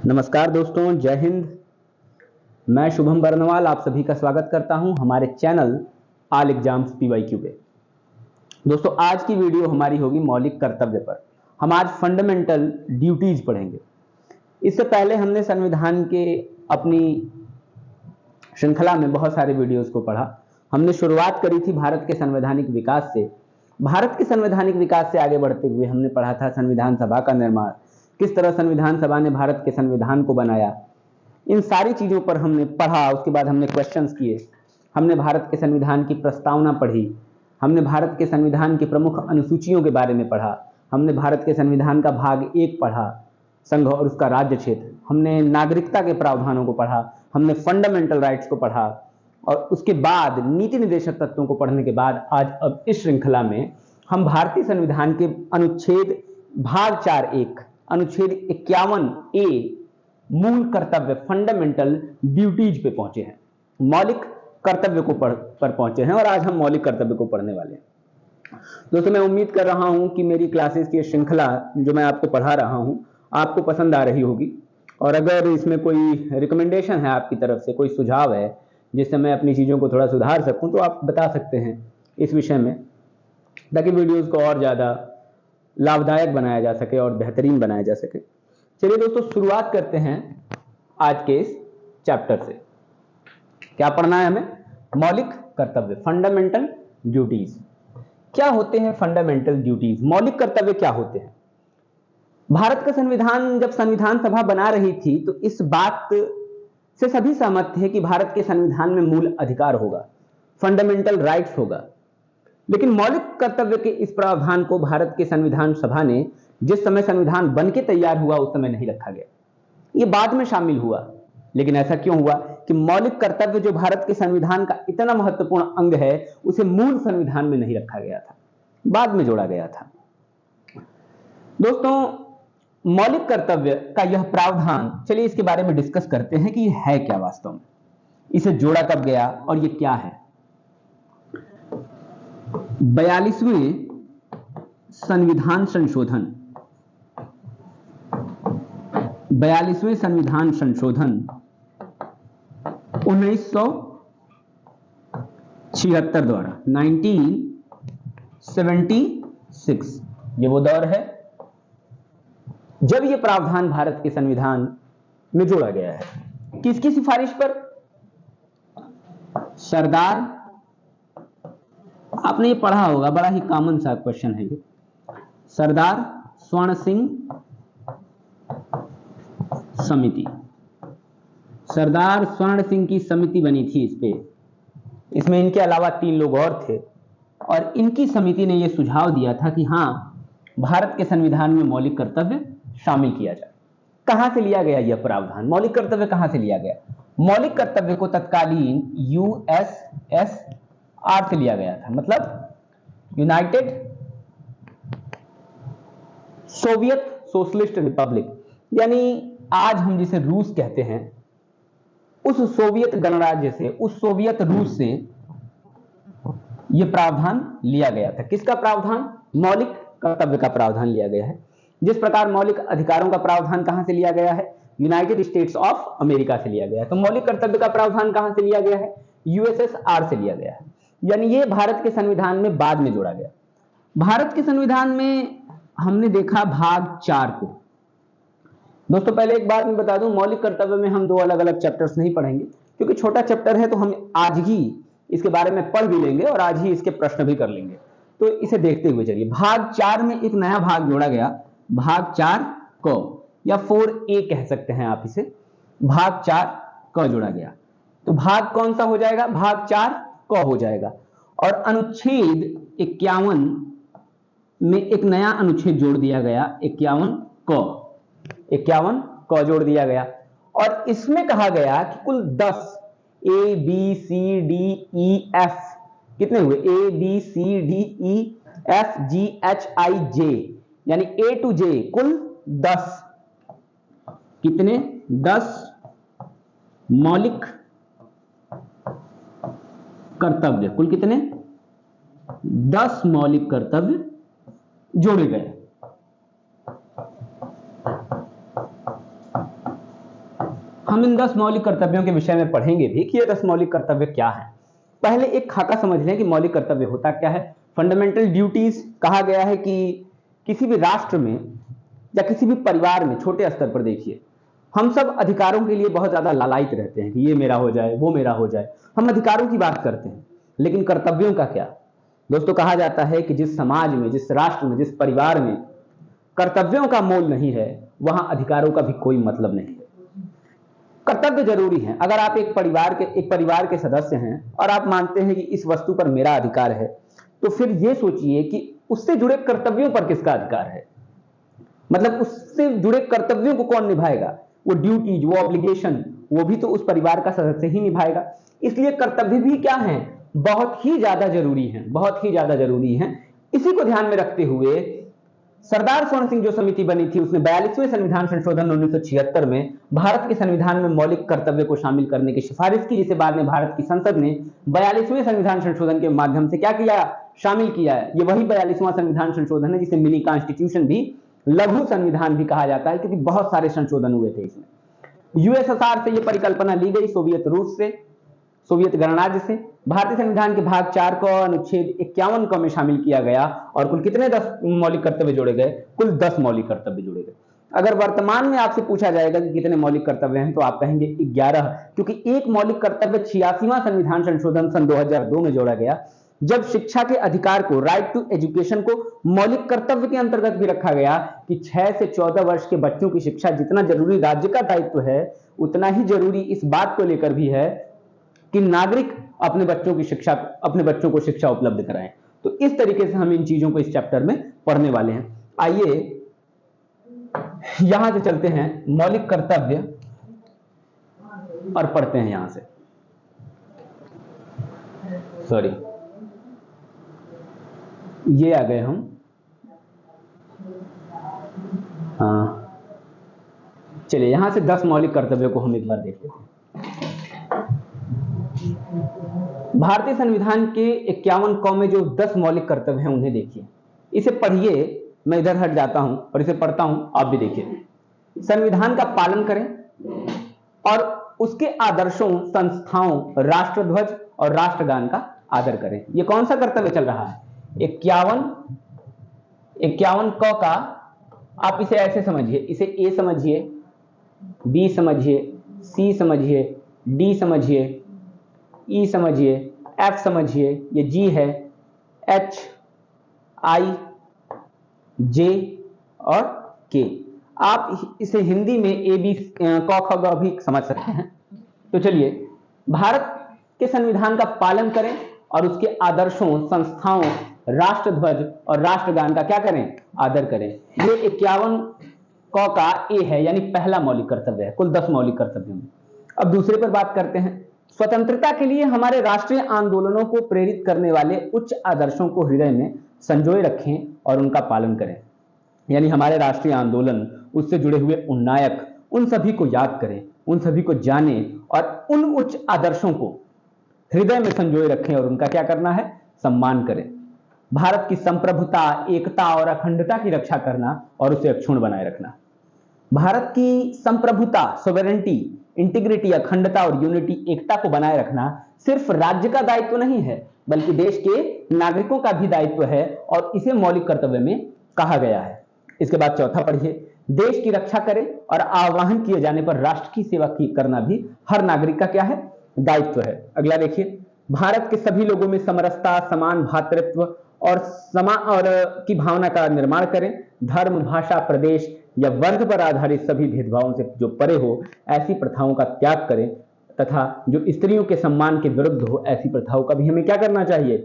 नमस्कार दोस्तों, जय हिंद। मैं शुभम बरनवाल आप सभी का स्वागत करता हूं हमारे चैनल ऑल एग्जाम्स पीवाईक्यू पे। दोस्तों, आज की वीडियो हमारी होगी मौलिक कर्तव्य पर। हम आज फंडामेंटल ड्यूटीज पढ़ेंगे। इससे पहले हमने संविधान के अपनी श्रृंखला में बहुत सारे वीडियोस को पढ़ा। हमने शुरुआत करी थी भारत के संवैधानिक विकास से। भारत के संवैधानिक विकास से आगे बढ़ते हुए हमने पढ़ा था संविधान सभा का निर्माण, किस तरह संविधान सभा ने भारत के संविधान को बनाया। इन सारी चीजों पर हमने पढ़ा। उसके बाद हमने क्वेश्चंस किए। हमने भारत के संविधान की प्रस्तावना पढ़ी। हमने भारत के संविधान की प्रमुख अनुसूचियों के बारे में पढ़ा। हमने भारत के संविधान का भाग 1 पढ़ा, संघ और उसका राज्य क्षेत्र। हमने नागरिकता के प्रावधानों को पढ़ा। हमने फंडामेंटल राइट्स को पढ़ा और उसके बाद नीति निर्देशक तत्वों को पढ़ने के बाद आज अब इस श्रृंखला में हम भारतीय संविधान के अनुच्छेद भाग 4(1) अनुच्छेद 51(a) मूल कर्तव्य फंडामेंटल ड्यूटीज पे पहुंचे हैं, मौलिक कर्तव्य को पर पहुंचे हैं और आज हम मौलिक कर्तव्य को पढ़ने वाले हैं। दोस्तों, मैं उम्मीद कर रहा हूं कि मेरी क्लासेस की श्रृंखला जो मैं आपको पढ़ा रहा हूं आपको पसंद आ रही होगी, और अगर इसमें कोई रिकमेंडेशन है आपकी तरफ से, कोई सुझाव है जिससे मैं अपनी चीज़ों को थोड़ा सुधार सकूं, तो आप बता सकते हैं इस विषय में, ताकि वीडियोज़ को और ज़्यादा लाभदायक बनाया जा सके और बेहतरीन बनाया जा सके। चलिए दोस्तों, शुरुआत करते हैं आज के इस चैप्टर से। क्या पढ़ना है हमें? मौलिक कर्तव्य, फंडामेंटल ड्यूटीज। क्या होते हैं फंडामेंटल ड्यूटीज? मौलिक कर्तव्य क्या होते हैं? भारत का संविधान जब संविधान सभा बना रही थी तो इस बात से सभी सहमत थे कि भारत के संविधान में मूल अधिकार होगा, फंडामेंटल राइट्स होगा। लेकिन मौलिक कर्तव्य के इस प्रावधान को भारत के संविधान सभा ने जिस समय संविधान बन के तैयार हुआ उस समय नहीं रखा गया, ये बाद में शामिल हुआ। लेकिन ऐसा क्यों हुआ कि मौलिक कर्तव्य जो भारत के संविधान का इतना महत्वपूर्ण अंग है उसे मूल संविधान में नहीं रखा गया था, बाद में जोड़ा गया था। दोस्तों, मौलिक कर्तव्य का यह प्रावधान, चलिए इसके बारे में डिस्कस करते हैं कि यह है क्या वास्तव में, इसे जोड़ा कब गया और यह क्या है। 42वें संविधान संशोधन, 42वें संविधान संशोधन 1976 द्वारा 1976, ये वो दौर है जब ये प्रावधान भारत के संविधान में जोड़ा गया है। किसकी सिफारिश पर? सरदार, आपने ये पढ़ा होगा, बड़ा ही कॉमन सा क्वेश्चन है ये, सरदार स्वर्ण सिंह समिति। सरदार स्वर्ण सिंह की समिति बनी थी इस पे। इसमें इनके अलावा 3 लोग और थे और इनकी समिति ने यह सुझाव दिया था कि हां, भारत के संविधान में मौलिक कर्तव्य शामिल किया जाए। कहां से लिया गया यह प्रावधान? मौलिक कर्तव्य कहां से लिया गया? मौलिक कर्तव्य को तत्कालीन यूएसएसआर से लिया गया था, मतलब यूनाइटेड सोवियत सोशलिस्ट रिपब्लिक, यानी आज हम जिसे रूस कहते हैं, उस सोवियत गणराज्य से, उस सोवियत रूस से यह प्रावधान लिया गया था। किसका प्रावधान? मौलिक कर्तव्य का प्रावधान लिया गया है। जिस प्रकार मौलिक अधिकारों का प्रावधान कहां से लिया गया है? यूनाइटेड स्टेट्स ऑफ अमेरिका से लिया गया है। तो मौलिक कर्तव्य का प्रावधान कहां से लिया गया है? यूएसएसआर से लिया गया है। यानी ये भारत के संविधान में बाद में जोड़ा गया। भारत के संविधान में हमने देखा भाग 4 को। दोस्तों, पहले एक बात मैं बता दूं, मौलिक कर्तव्य में हम 2 अलग अलग चैप्टर्स नहीं पढ़ेंगे, क्योंकि छोटा चैप्टर है, तो हम आज ही इसके बारे में पढ़ भी लेंगे और आज ही इसके प्रश्न भी कर लेंगे। तो इसे देखते हुए चलिए, भाग 4 में एक नया भाग जोड़ा गया, भाग 4 क, या 4A कह सकते हैं आप इसे। भाग 4 क जोड़ा गया, तो भाग कौन सा हो जाएगा? भाग 4 क हो जाएगा। और अनुच्छेद 51 में एक नया अनुच्छेद जोड़ दिया गया, 51 क जोड़ दिया गया। और इसमें कहा गया कि कुल 10 ABCDEF कितने हुए? ABCDEFGHIJ, यानी A to J कुल 10। कितने? 10 मौलिक कर्तव्य, कुल कितने? 10 मौलिक कर्तव्य जोड़े गए। हम इन 10 मौलिक कर्तव्यों के विषय में पढ़ेंगे भी कि ये 10 मौलिक कर्तव्य क्या हैं। पहले एक खाका समझ लें कि मौलिक कर्तव्य होता क्या है। फंडामेंटल ड्यूटीज कहा गया है कि किसी भी राष्ट्र में या किसी भी परिवार में छोटे स्तर पर देखिए, हम सब अधिकारों के लिए बहुत ज्यादा लालायित रहते हैं कि ये मेरा हो जाए, वो मेरा हो जाए। हम अधिकारों की बात करते हैं, लेकिन कर्तव्यों का क्या? दोस्तों, कहा जाता है कि जिस समाज में, जिस राष्ट्र में, जिस परिवार में कर्तव्यों का मोल नहीं है, वहां अधिकारों का भी कोई मतलब नहीं है। कर्तव्य जरूरी है। अगर आप एक परिवार के सदस्य हैं और आप मानते हैं कि इस वस्तु पर मेरा अधिकार है, तो फिर यह सोचिए कि उससे जुड़े कर्तव्यों पर किसका अधिकार है। मतलब उससे जुड़े कर्तव्यों को कौन निभाएगा? वो ड्यूटीज, वो ऑब्लिगेशन, वो भी तो उस परिवार का सदस्य ही निभाएगा। इसलिए कर्तव्य भी क्या है? बहुत ही ज्यादा जरूरी है, बहुत ही ज्यादा जरूरी है। इसी को ध्यान में रखते हुए सरदार स्वर्ण सिंह जो समिति बनी थी, उसने 42वें संविधान संशोधन 1976 में भारत के संविधान में मौलिक कर्तव्य को शामिल करने की सिफारिश की, जिसे बाद में भारत की संसद ने 42वें संविधान संशोधन के माध्यम से क्या किया? शामिल किया है। ये वही 42वां संविधान संशोधन है जिसे मिनी कॉन्स्टिट्यूशन भी, लघु संविधान भी कहा जाता है, क्योंकि बहुत सारे संशोधन हुए थे इसमें। यूएसएसआर से यह परिकल्पना ली गई, सोवियत रूस से, सोवियत गणराज्य से। भारतीय संविधान के भाग 4 को अनुच्छेद 51 को में शामिल किया गया और कुल कितने 10 मौलिक कर्तव्य जोड़े गए? कुल 10 मौलिक कर्तव्य जोड़े गए। अगर वर्तमान में आपसे पूछा जाएगा कि कितने मौलिक कर्तव्य हैं, तो आप कहेंगे 11, क्योंकि एक मौलिक कर्तव्य 86वां संविधान संशोधन सन 2002 में जोड़ा गया, जब शिक्षा के अधिकार को, राइट टू एजुकेशन को मौलिक कर्तव्य के अंतर्गत भी रखा गया कि 6 से 14 वर्ष के बच्चों की शिक्षा जितना जरूरी राज्य का दायित्व है, उतना ही जरूरी इस बात को लेकर भी है कि नागरिक अपने बच्चों को शिक्षा उपलब्ध कराएं। तो इस तरीके से हम इन चीजों को इस चैप्टर में पढ़ने वाले हैं। आइए यहां से चलते हैं मौलिक कर्तव्य और पढ़ते हैं यहां से। सॉरी, ये आ गए हम। हाँ, चलिए यहां से 10 मौलिक कर्तव्यों को हम एक बार देख लेते हैं। भारतीय संविधान के 51 क में जो 10 मौलिक कर्तव्य हैं, उन्हें देखिए, इसे पढ़िए। मैं इधर हट जाता हूं और इसे पढ़ता हूं, आप भी देखिए। संविधान का पालन करें और उसके आदर्शों, संस्थाओं, राष्ट्रध्वज और राष्ट्रगान का आदर करें। यह कौन सा कर्तव्य चल रहा है? 51 क का आप इसे ऐसे समझिए, इसे ए समझिए, बी समझिए, सी समझिए, डी समझिए, ई समझिए, एफ समझिए, ये जी है, एच, आई, जे और के। आप इसे हिंदी में ए बी क ख ग भी समझ सकते हैं। तो चलिए, भारत के संविधान का पालन करें और उसके आदर्शों, संस्थाओं, राष्ट्रध्वज और राष्ट्रगान का क्या करें? आदर करें। ये 51 क का ए है, यानी पहला मौलिक कर्तव्य है कुल 10 मौलिक कर्तव्यों में। अब दूसरे पर बात करते हैं। स्वतंत्रता के लिए हमारे राष्ट्रीय आंदोलनों को प्रेरित करने वाले उच्च आदर्शों को हृदय में संजोए रखें और उनका पालन करें। यानी हमारे राष्ट्रीय आंदोलन, उससे जुड़े हुए उन नायक, उन सभी को याद करें, उन सभी को जाने और उन उच्च आदर्शों को हृदय में संजोए रखें और उनका क्या करना है? सम्मान करें। भारत की संप्रभुता, एकता और अखंडता की रक्षा करना और उसे अक्षुण्ण बनाए रखना। भारत की संप्रभुता, सोवेरेंटी, इंटीग्रिटी, अखंडता और यूनिटी, एकता को बनाए रखना सिर्फ राज्य का दायित्व नहीं है, बल्कि देश के नागरिकों का भी दायित्व है और इसे मौलिक कर्तव्य में कहा गया है। इसके बाद चौथा पढ़िए, देश की रक्षा करें और आह्वान किए जाने पर राष्ट्र की सेवा करना भी हर नागरिक का क्या है? दायित्व है। अगला देखिए, भारत के सभी लोगों में समरसता, समान भातृत्व और की भावना का निर्माण करें। धर्म, भाषा, प्रदेश या वर्ग पर आधारित सभी भेदभावों से जो परे हो, ऐसी प्रथाओं का त्याग करें तथा जो स्त्रियों के सम्मान के विरुद्ध हो, ऐसी प्रथाओं का भी हमें क्या करना चाहिए?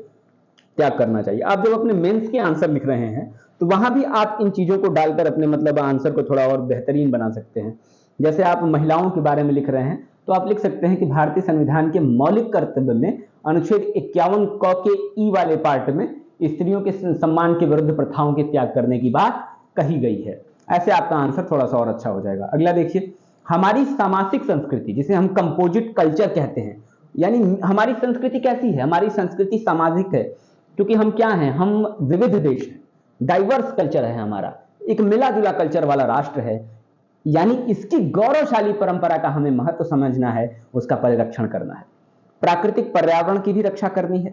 त्याग करना चाहिए। आप जब अपने मेंस के आंसर लिख रहे हैं, तो वहां भी आप इन चीजों को डालकर अपने मतलब आंसर को थोड़ा और बेहतरीन बना सकते हैं। जैसे आप महिलाओं के बारे में लिख रहे हैं, तो आप लिख सकते हैं कि भारतीय संविधान के मौलिक कर्तव्य में अनुच्छेद 51 क के ई वाले पार्ट में स्त्रियों के सम्मान के विरुद्ध प्रथाओं के त्याग करने की बात कही गई है। ऐसे आपका आंसर थोड़ा सा और अच्छा हो जाएगा। अगला देखिए, हमारी सामाजिक संस्कृति, जिसे हम कंपोजिट कल्चर कहते हैं, यानी हमारी संस्कृति कैसी है? हमारी संस्कृति सामाजिक है, क्योंकि हम क्या हैं? हम विविध देश हैं, डाइवर्स कल्चर है हमारा, एक मिला जुला कल्चर वाला राष्ट्र है। यानी इसकी गौरवशाली परंपरा का हमें महत्व समझना है, उसका परिरक्षण करना है। प्राकृतिक पर्यावरण की भी रक्षा करनी है,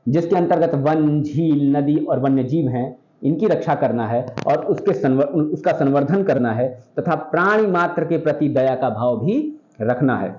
जिसके अंतर्गत वन, झील, नदी और वन्य जीव हैं, इनकी रक्षा करना है और उसका संवर्धन करना है तथा प्राणी मात्र के प्रति दया का भाव भी रखना है।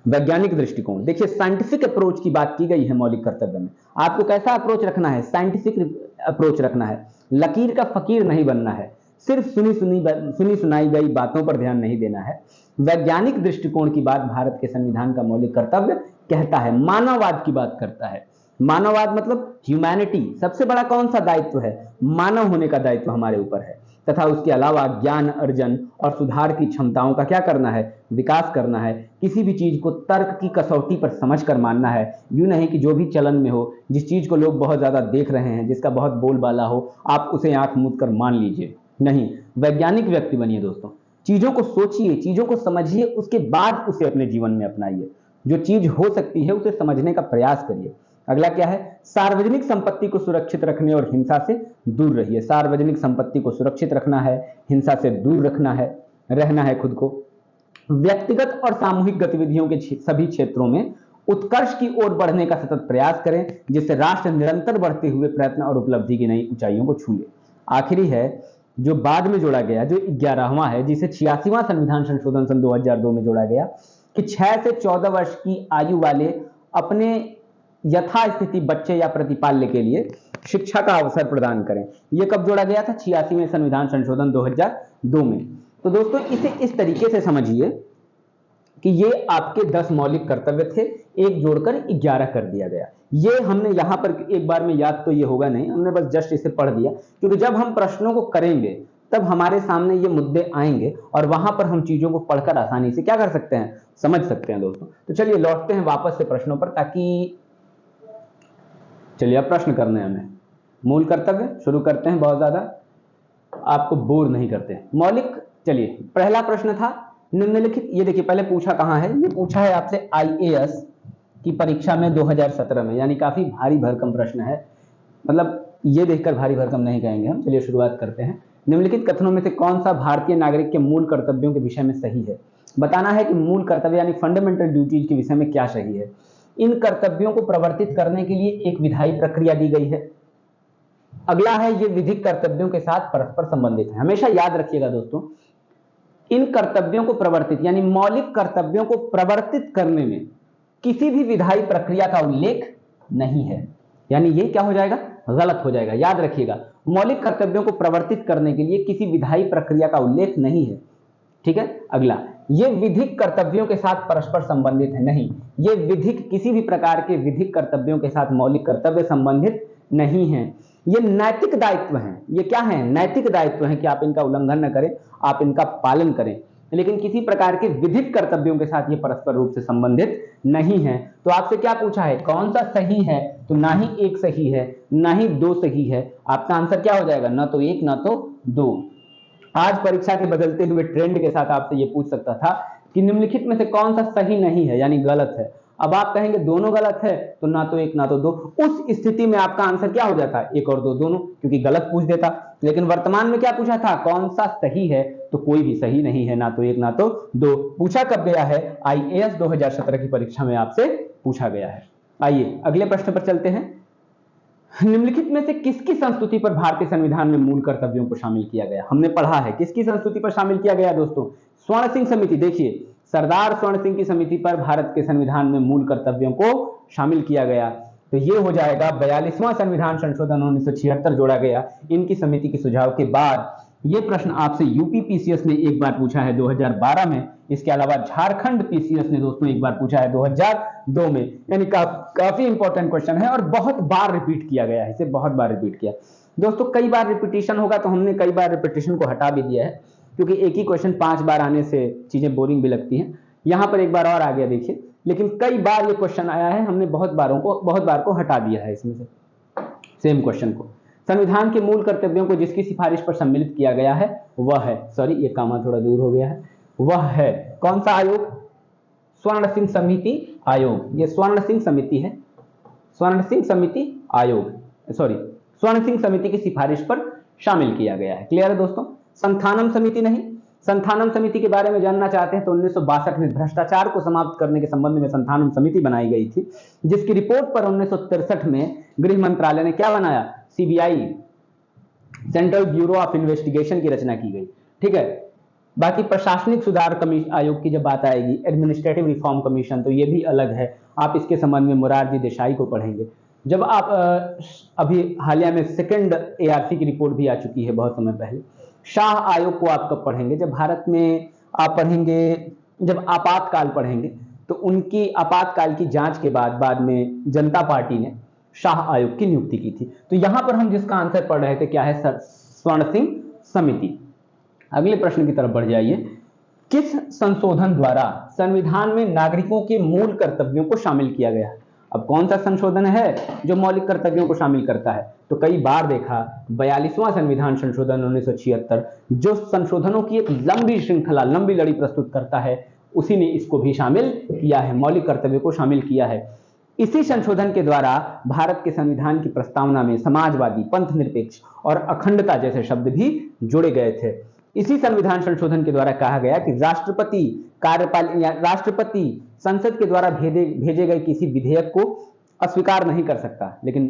वैज्ञानिक दृष्टिकोण, देखिए साइंटिफिक अप्रोच की बात की गई है मौलिक कर्तव्य में। आपको कैसा अप्रोच रखना है? साइंटिफिक अप्रोच रखना है। लकीर का फकीर नहीं बनना है, सिर्फ सुनी सुनाई गई बातों पर ध्यान नहीं देना है। वैज्ञानिक दृष्टिकोण की बात भारत के संविधान का मौलिक कर्तव्य कहता है। मानववाद की बात करता है। मानववाद मतलब ह्यूमैनिटी, सबसे बड़ा कौन सा दायित्व है? मानव होने का दायित्व हमारे ऊपर है तथा उसके अलावा ज्ञान अर्जन और सुधार की क्षमताओं का क्या करना है? विकास करना है। किसी भी चीज को तर्क की कसौटी पर समझकर मानना है, यूं नहीं कि जो भी चलन में हो, जिस चीज को लोग बहुत ज्यादा देख रहे हैं, जिसका बहुत बोलबाला हो, आप उसे आंख मूंद कर मान लीजिए। नहीं, वैज्ञानिक व्यक्ति बनिए दोस्तों। चीजों को सोचिए, चीजों को समझिए, उसके बाद उसे अपने जीवन में अपनाइए। जो चीज हो सकती है उसे समझने का प्रयास करिए। अगला क्या है? सार्वजनिक संपत्ति को सुरक्षित रखने और हिंसा से दूर रहिए। सार्वजनिक संपत्ति को सुरक्षित रखना है, हिंसा से दूर रखना है, रहना है खुद को। व्यक्तिगत और सामूहिक गतिविधियों के सभी क्षेत्रों में उत्कर्ष की ओर बढ़ने का सतत प्रयास करें, जिससे राष्ट्र निरंतर बढ़ते हुए प्रयत्न और उपलब्धि की नई ऊंचाइयों को छू ले। आखिरी है जो बाद में जोड़ा गया, जो 11वां है, जिसे 86वां संविधान संशोधन सन 2002 में जोड़ा गया कि 6 से 14 वर्ष की आयु वाले अपने यथास्थिति बच्चे या प्रतिपाल्य के लिए शिक्षा का अवसर प्रदान करें। यह कब जोड़ा गया था? 86वें संविधान संशोधन 2002 में। तो दोस्तों इसे इस तरीके से समझिए कि ये आपके 10 मौलिक कर्तव्य थे, एक जोड़कर 11 कर दिया गया। ये हमने यहां पर एक बार में याद तो ये होगा नहीं, हमने बस जस्ट इसे पढ़ दिया, क्योंकि जब हम प्रश्नों को करेंगे तब हमारे सामने ये मुद्दे आएंगे और वहां पर हम चीजों को पढ़कर आसानी से क्या कर सकते हैं? समझ सकते हैं दोस्तों। तो चलिए लौटते हैं वापस से प्रश्नों पर, ताकि चलिए अब प्रश्न करने हैं हमें। मूल कर्तव्य शुरू करते हैं, बहुत ज्यादा आपको बोर नहीं करते। मौलिक, चलिए पहला प्रश्न था निम्नलिखित, ये देखिए पहले पूछा कहां है, ये पूछा है आपसे आईएएस की परीक्षा में 2017 में, यानी काफी भारी भरकम प्रश्न है। मतलब ये देखकर भारी भरकम नहीं कहेंगे हम। चलिए शुरुआत करते हैं। निम्नलिखित कथनों में से कौन सा भारतीय नागरिक के मूल कर्तव्यों के विषय में सही है? बताना है कि मूल कर्तव्य यानी फंडामेंटल ड्यूटीज के विषय में क्या सही है। इन कर्तव्यों को प्रवर्तित करने के लिए एक विधायी प्रक्रिया दी गई है। अगला है ये विधिक कर्तव्यों के साथ परस्पर संबंधित है। हमेशा याद रखिएगा दोस्तों, इन कर्तव्यों को प्रवर्तित यानी मौलिक कर्तव्यों को प्रवर्तित करने में किसी भी विधायी प्रक्रिया का उल्लेख नहीं है, यानी ये क्या हो जाएगा? गलत हो जाएगा। याद रखिएगा, मौलिक कर्तव्यों को प्रवर्तित करने के लिए किसी विधायी प्रक्रिया का उल्लेख नहीं है। ठीक है। अगला, ये विधिक कर्तव्यों के साथ परस्पर संबंधित है। नहीं, ये विधिक, किसी भी प्रकार के विधिक कर्तव्यों के साथ मौलिक कर्तव्य संबंधित नहीं है। ये नैतिक दायित्व हैं। ये क्या है? नैतिक दायित्व हैं कि आप इनका उल्लंघन न करें, आप इनका पालन करें, लेकिन किसी प्रकार के विधिक कर्तव्यों के साथ ये परस्पर रूप से संबंधित नहीं है। तो आपसे क्या पूछा है? कौन सा सही है? तो ना ही एक सही है, ना ही दो सही है। आपका आंसर क्या हो जाएगा? ना तो एक, ना तो दो। आज परीक्षा के बदलते हुए ट्रेंड के साथ आपसे ये पूछ सकता था कि निम्नलिखित में से कौन सा सही नहीं है, यानी गलत है। अब आप कहेंगे दोनों गलत है, तो ना तो एक ना तो दो। उस स्थिति में आपका आंसर क्या हो जाता? एक और दो, दोनों, क्योंकि गलत पूछ देता। लेकिन वर्तमान में क्या पूछा था? कौन सा सही है? तो कोई भी सही नहीं है, ना तो एक ना तो दो। पूछा कब गया है? आईएएस 2017 की परीक्षा में आपसे पूछा गया है। आइए अगले प्रश्न पर चलते हैं। निम्नलिखित में से किसकी संस्तुति पर भारतीय संविधान में मूल कर्तव्यों को शामिल किया गया? हमने पढ़ा है किसकी संस्तुति पर शामिल किया गया दोस्तों? स्वर्ण सिंह समिति। देखिए, सरदार स्वर्ण सिंह की समिति पर भारत के संविधान में मूल कर्तव्यों को शामिल किया गया। तो ये हो जाएगा 42वां संविधान संशोधन 1976 जोड़ा गया इनकी समिति के सुझाव के बाद। ये प्रश्न आपसे यूपी पीसीएस ने एक बार पूछा है 2012 में। इसके अलावा झारखंड पीसीएस ने दोस्तों एक बार पूछा है 2002 में। यानी काफी इंपॉर्टेंट क्वेश्चन है और बहुत बार रिपीट किया गया है, इसे बहुत बार रिपीट किया दोस्तों। कई बार रिपीटेशन होगा तो हमने कई बार रिपीटेशन को हटा भी दिया है, क्योंकि एक ही क्वेश्चन 5 बार आने से चीजें बोरिंग भी लगती हैं। यहां पर एक बार और आ गया देखिए, लेकिन कई बार ये क्वेश्चन आया है, हमने बहुत बार को हटा दिया है इसमें से सेम क्वेश्चन को। संविधान के मूल कर्तव्यों को जिसकी सिफारिश पर सम्मिलित किया गया है वह है, सॉरी ये कामा थोड़ा दूर हो गया है, वह है कौन सा आयोग? स्वर्ण सिंह समिति आयोग। ये स्वर्ण सिंह समिति है, स्वर्ण सिंह समिति आयोग, सॉरी स्वर्ण सिंह समिति की सिफारिश पर शामिल किया गया है। क्लियर है दोस्तों? संस्थानम समिति नहीं, संथानम समिति के बारे में जानना चाहते हैं तो 1962 में भ्रष्टाचार को समाप्त करने के संबंध में संथानम समिति बनाई गई थी, जिसकी रिपोर्ट पर 1963 में गृह मंत्रालय ने क्या बनाया, CBI, central bureau of investigation की रचना की गई। ठीक है, बाकी प्रशासनिक सुधार आयोग की जब बात आएगी, एडमिनिस्ट्रेटिव रिफॉर्म कमीशन, तो ये भी अलग है, आप इसके संबंध में मोरारजी देसाई को पढ़ेंगे। जब आप अभी हालिया में सेकंड एआरसी की रिपोर्ट भी आ चुकी है बहुत समय पहले। शाह आयोग को आप कब पढ़ेंगे, जब भारत में आप पढ़ेंगे, जब आपातकाल पढ़ेंगे, तो उनकी आपातकाल की जांच के बाद में जनता पार्टी ने शाह आयोग की नियुक्ति की थी। तो यहां पर हम जिसका आंसर पढ़ रहे थे क्या है, स्वर्ण सिंह समिति। अगले प्रश्न की तरफ बढ़ जाइए। किस संशोधन द्वारा संविधान में नागरिकों के मूल कर्तव्यों को शामिल किया गया? अब कौन सा संशोधन है जो मौलिक कर्तव्यों को शामिल करता है? तो कई बार देखा 42वां संविधान संशोधन 1976, जो संशोधनों की एक लंबी श्रृंखला, लंबी लड़ी प्रस्तुत करता है, उसी ने इसको भी शामिल किया है, मौलिक कर्तव्यों को शामिल किया है। इसी संशोधन के द्वारा भारत के संविधान की प्रस्तावना में समाजवादी, पंथ निरपेक्ष और अखंडता जैसे शब्द भी जोड़े गए थे। इसी संविधान संशोधन के द्वारा कहा गया कि राष्ट्रपति संसद के द्वारा भेजे गए किसी विधेयक को अस्वीकार नहीं कर सकता, लेकिन